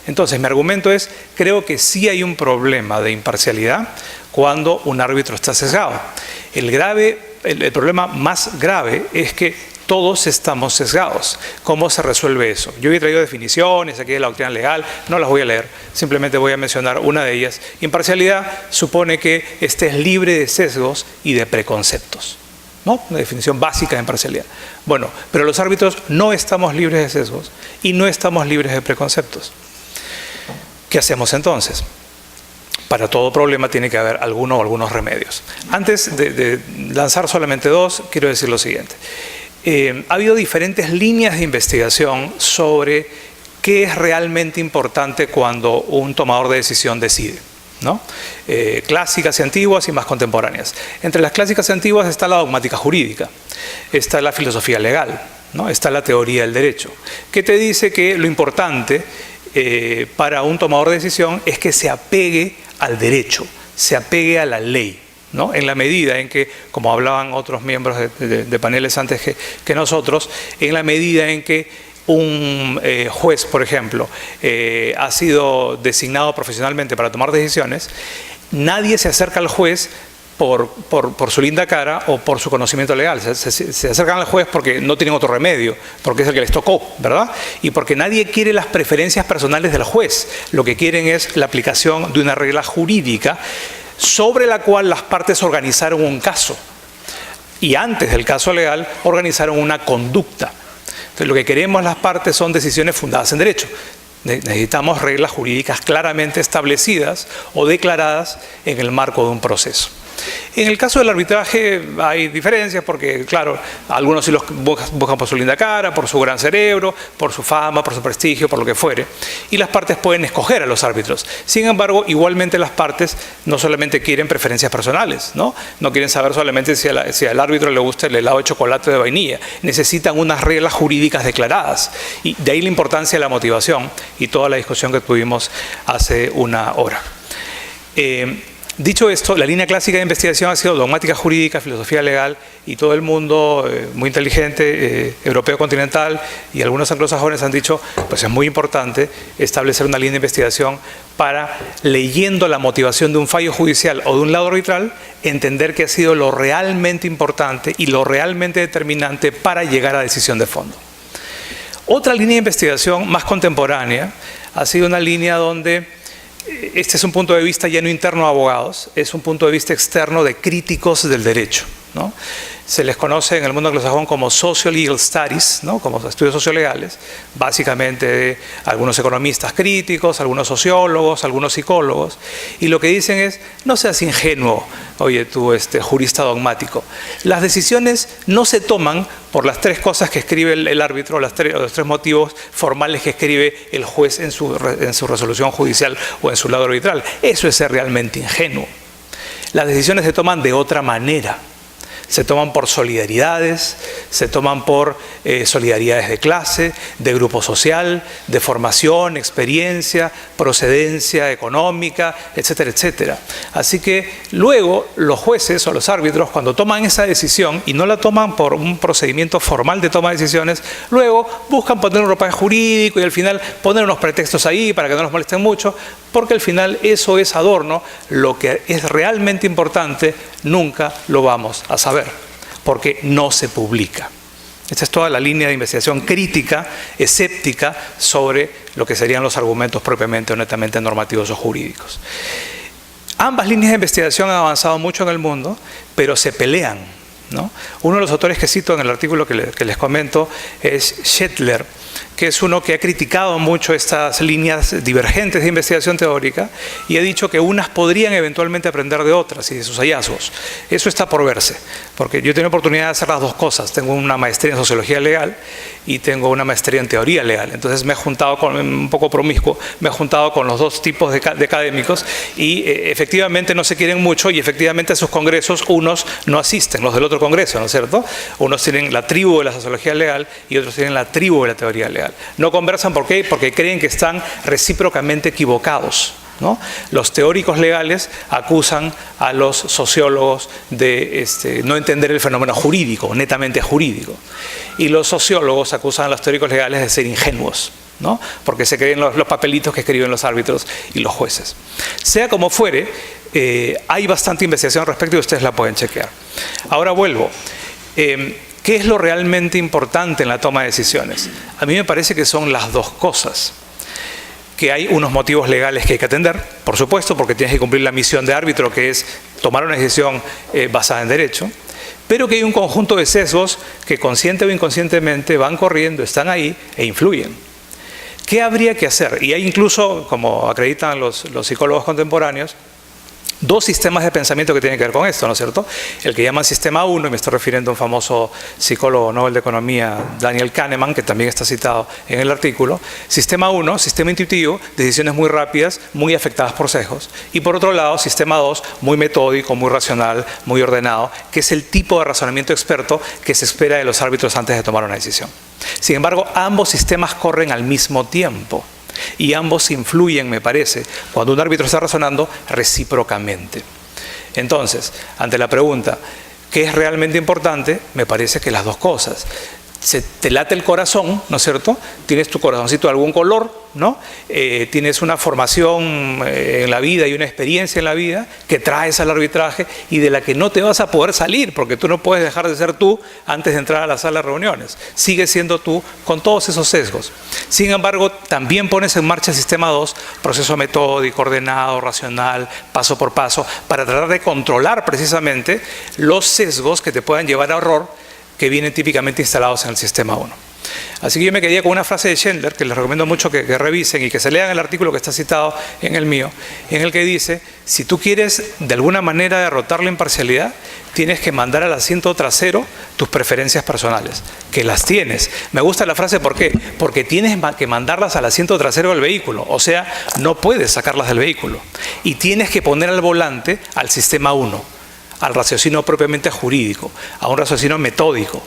Entonces, mi argumento es, creo que sí hay un problema de imparcialidad cuando un árbitro está sesgado. El problema más grave es que todos estamos sesgados. ¿Cómo se resuelve eso? Yo he traído definiciones aquí de la doctrina legal, no las voy a leer, simplemente voy a mencionar una de ellas. Imparcialidad supone que estés libre de sesgos y de preconceptos, ¿no? Una definición básica de imparcialidad. Bueno, pero los árbitros no estamos libres de sesgos y no estamos libres de preconceptos. ¿Qué hacemos entonces? Para todo problema tiene que haber alguno o algunos remedios. Antes de lanzar solamente 2, quiero decir lo siguiente. Ha habido diferentes líneas de investigación sobre qué es realmente importante cuando un tomador de decisión decide, ¿no? Clásicas y antiguas y más contemporáneas. Entre las clásicas y antiguas está la dogmática jurídica, está la filosofía legal, ¿no? Está la teoría del derecho, que te dice que lo importante para un tomador de decisión es que se apegue al derecho, se apegue a la ley, ¿no? En la medida en que, como hablaban otros miembros de paneles antes que nosotros, en la medida en que un juez, por ejemplo, ha sido designado profesionalmente para tomar decisiones, nadie se acerca al juez por su linda cara o por su conocimiento legal. Se acercan al juez porque no tienen otro remedio, porque es el que les tocó, ¿verdad? Y porque nadie quiere las preferencias personales del juez. Lo que quieren es la aplicación de una regla jurídica sobre la cual las partes organizaron un caso. Y antes del caso legal, organizaron una conducta. Entonces, lo que queremos las partes son decisiones fundadas en derecho. Necesitamos reglas jurídicas claramente establecidas o declaradas en el marco de un proceso. En el caso del arbitraje hay diferencias porque, claro, algunos sí los buscan por su linda cara, por su gran cerebro, por su fama, por su prestigio, por lo que fuere. Y las partes pueden escoger a los árbitros. Sin embargo, igualmente las partes no solamente quieren preferencias personales, ¿no? No quieren saber solamente si al árbitro le gusta el helado de chocolate de vainilla. Necesitan unas reglas jurídicas declaradas. Y de ahí la importancia de la motivación y toda la discusión que tuvimos hace una hora. Dicho esto, la línea clásica de investigación ha sido dogmática jurídica, filosofía legal, y todo el mundo muy inteligente, europeo continental y algunos anglosajones han dicho, pues es muy importante establecer una línea de investigación para, leyendo la motivación de un fallo judicial o de un laudo arbitral, entender qué ha sido lo realmente importante y lo realmente determinante para llegar a decisión de fondo. Otra línea de investigación más contemporánea ha sido una línea donde este es un punto de vista ya no interno a abogados, es un punto de vista externo de críticos del derecho, ¿no? Se les conoce en el mundo anglosajón como Socio-Legal Studies, ¿no? Como estudios sociolegales, básicamente de algunos economistas críticos, algunos sociólogos, algunos psicólogos, y lo que dicen es, no seas ingenuo, oye tú jurista dogmático. Las decisiones no se toman por las tres cosas que escribe el árbitro, los tres motivos formales que escribe el juez en su resolución judicial o en su laudo arbitral. Eso es ser realmente ingenuo. Las decisiones se toman de otra manera. Se toman por solidaridades, se toman por solidaridades de clase, de grupo social, de formación, experiencia, procedencia económica, etcétera, etcétera. Así que luego los jueces o los árbitros, cuando toman esa decisión y no la toman por un procedimiento formal de toma de decisiones, luego buscan poner un ropaje jurídico y al final poner unos pretextos ahí para que no los molesten mucho, porque al final eso es adorno. Lo que es realmente importante nunca lo vamos a saber, porque no se publica. Esta es toda la línea de investigación crítica, escéptica, sobre lo que serían los argumentos propiamente o netamente normativos o jurídicos. Ambas líneas de investigación han avanzado mucho en el mundo, pero se pelean, ¿no? Uno de los autores que cito en el artículo que les comento es Shetler, que es uno que ha criticado mucho estas líneas divergentes de investigación teórica y ha dicho que unas podrían eventualmente aprender de otras y de sus hallazgos. Eso está por verse, porque yo tengo oportunidad de hacer las dos cosas. Tengo una maestría en sociología legal y tengo una maestría en teoría legal. Entonces me he juntado un poco promiscuo, me he juntado con los dos tipos de académicos y efectivamente no se quieren mucho y efectivamente a sus congresos unos no asisten, los del otro congreso, ¿no es cierto? Unos tienen la tribu de la sociología legal y otros tienen la tribu de la teoría legal. No conversan, ¿por qué? Porque creen que están recíprocamente equivocados, ¿no? Los teóricos legales acusan a los sociólogos de no entender el fenómeno jurídico, netamente jurídico. Y los sociólogos acusan a los teóricos legales de ser ingenuos, ¿no? Porque se creen los papelitos que escriben los árbitros y los jueces. Sea como fuere, hay bastante investigación al respecto y ustedes la pueden chequear. Ahora vuelvo. ¿Qué es lo realmente importante en la toma de decisiones? A mí me parece que son las dos cosas. Que hay unos motivos legales que hay que atender, por supuesto, porque tienes que cumplir la misión de árbitro, que es tomar una decisión basada en derecho, pero que hay un conjunto de sesgos que consciente o inconscientemente van corriendo, están ahí e influyen. ¿Qué habría que hacer? Y hay incluso, como acreditan los psicólogos contemporáneos, dos sistemas de pensamiento que tienen que ver con esto, ¿no es cierto? El que llaman Sistema 1, y me estoy refiriendo a un famoso psicólogo Nobel de Economía, Daniel Kahneman, que también está citado en el artículo. Sistema 1, sistema intuitivo, decisiones muy rápidas, muy afectadas por sesgos. Y por otro lado, Sistema 2, muy metódico, muy racional, muy ordenado, que es el tipo de razonamiento experto que se espera de los árbitros antes de tomar una decisión. Sin embargo, ambos sistemas corren al mismo tiempo. Y ambos influyen, me parece, cuando un árbitro está razonando recíprocamente. Entonces, ante la pregunta, ¿qué es realmente importante? Me parece que las dos cosas. Se te late el corazón, ¿no es cierto? Tienes tu corazoncito de algún color, ¿no? Tienes una formación en la vida y una experiencia en la vida que traes al arbitraje y de la que no te vas a poder salir, porque tú no puedes dejar de ser tú antes de entrar a la sala de reuniones. Sigues siendo tú con todos esos sesgos. Sin embargo, también pones en marcha el Sistema 2, proceso metódico, ordenado, racional, paso por paso, para tratar de controlar precisamente los sesgos que te puedan llevar a error, que vienen típicamente instalados en el Sistema 1. Así que yo me quedé con una frase de Schindler, que les recomiendo mucho que revisen y que se lean el artículo que está citado en el mío, en el que dice, si tú quieres de alguna manera derrotar la imparcialidad, tienes que mandar al asiento trasero tus preferencias personales, que las tienes. Me gusta la frase, ¿por qué? Porque tienes que mandarlas al asiento trasero del vehículo, o sea, no puedes sacarlas del vehículo. Y tienes que poner al volante al Sistema 1, al raciocinio propiamente jurídico, a un raciocinio metódico,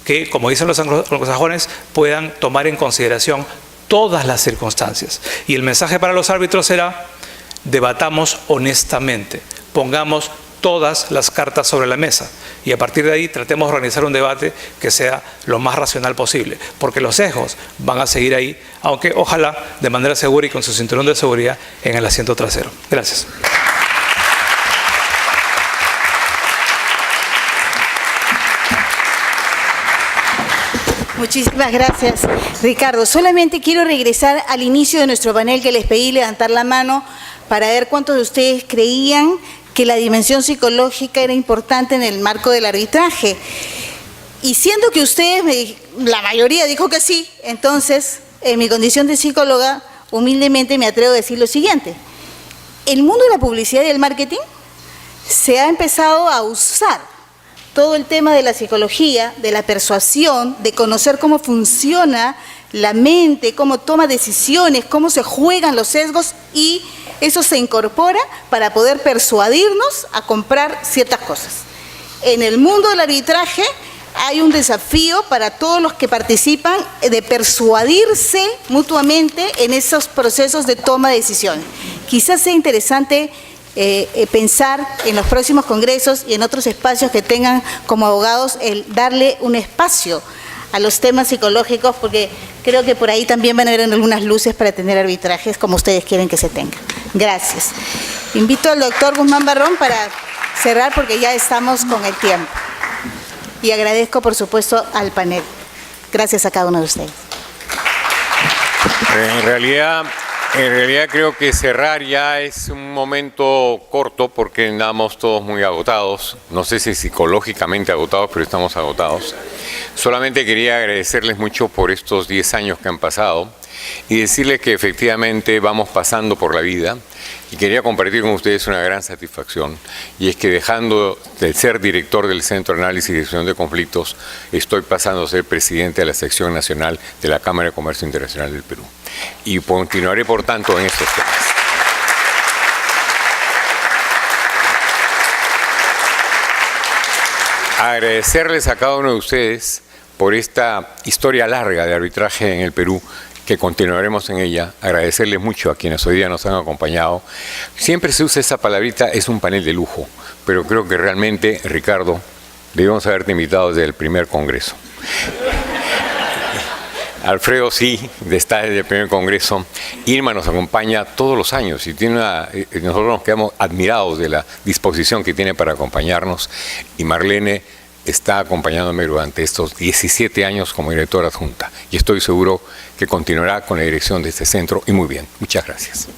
que, como dicen los anglosajones, puedan tomar en consideración todas las circunstancias. Y el mensaje para los árbitros será, debatamos honestamente, pongamos todas las cartas sobre la mesa y a partir de ahí tratemos de organizar un debate que sea lo más racional posible, porque los sesgos van a seguir ahí, aunque ojalá de manera segura y con su cinturón de seguridad en el asiento trasero. Gracias. Muchísimas gracias, Ricardo. Solamente quiero regresar al inicio de nuestro panel que les pedí levantar la mano para ver cuántos de ustedes creían que la dimensión psicológica era importante en el marco del arbitraje. Y siendo que ustedes, la mayoría dijo que sí, entonces, en mi condición de psicóloga, humildemente me atrevo a decir lo siguiente. El mundo de la publicidad y el marketing se ha empezado a usar todo el tema de la psicología, de la persuasión, de conocer cómo funciona la mente, cómo toma decisiones, cómo se juegan los sesgos y eso se incorpora para poder persuadirnos a comprar ciertas cosas. En el mundo del arbitraje hay un desafío para todos los que participan de persuadirse mutuamente en esos procesos de toma de decisiones. Quizás sea interesante pensar en los próximos congresos y en otros espacios que tengan como abogados el darle un espacio a los temas psicológicos, porque creo que por ahí también van a haber algunas luces para tener arbitrajes como ustedes quieren que se tengan. Gracias. Invito al doctor Guzmán Barrón para cerrar porque ya estamos con el tiempo. Y agradezco, por supuesto, al panel. Gracias a cada uno de ustedes. En realidad creo que cerrar ya es un momento corto porque andamos todos muy agotados. No sé si psicológicamente agotados, pero estamos agotados. Solamente quería agradecerles mucho por estos 10 años que han pasado y decirles que efectivamente vamos pasando por la vida y quería compartir con ustedes una gran satisfacción y es que dejando de ser director del Centro de Análisis y Resolución de Conflictos estoy pasando a ser presidente de la sección nacional de la Cámara de Comercio Internacional del Perú y continuaré por tanto en estos temas. Agradecerles a cada uno de ustedes por esta historia larga de arbitraje en el Perú, que continuaremos en ella. Agradecerles mucho a quienes hoy día nos han acompañado. Siempre se usa esa palabrita, es un panel de lujo, pero creo que realmente, Ricardo, debemos haberte invitado desde el primer congreso. Alfredo sí, está desde el primer congreso. Irma nos acompaña todos los años y nosotros nos quedamos admirados de la disposición que tiene para acompañarnos. Y Marlene está acompañándome durante estos 17 años como directora adjunta. Y estoy seguro que continuará con la dirección de este centro y muy bien. Muchas gracias.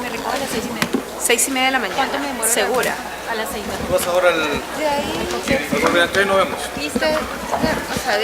Me recoge a las 6:30 de la mañana. ¿Cuánto me demora? ¿Segura? A las 6:00. Vas ahora al... De ahí. Nos vemos. ¿Viste? O sea,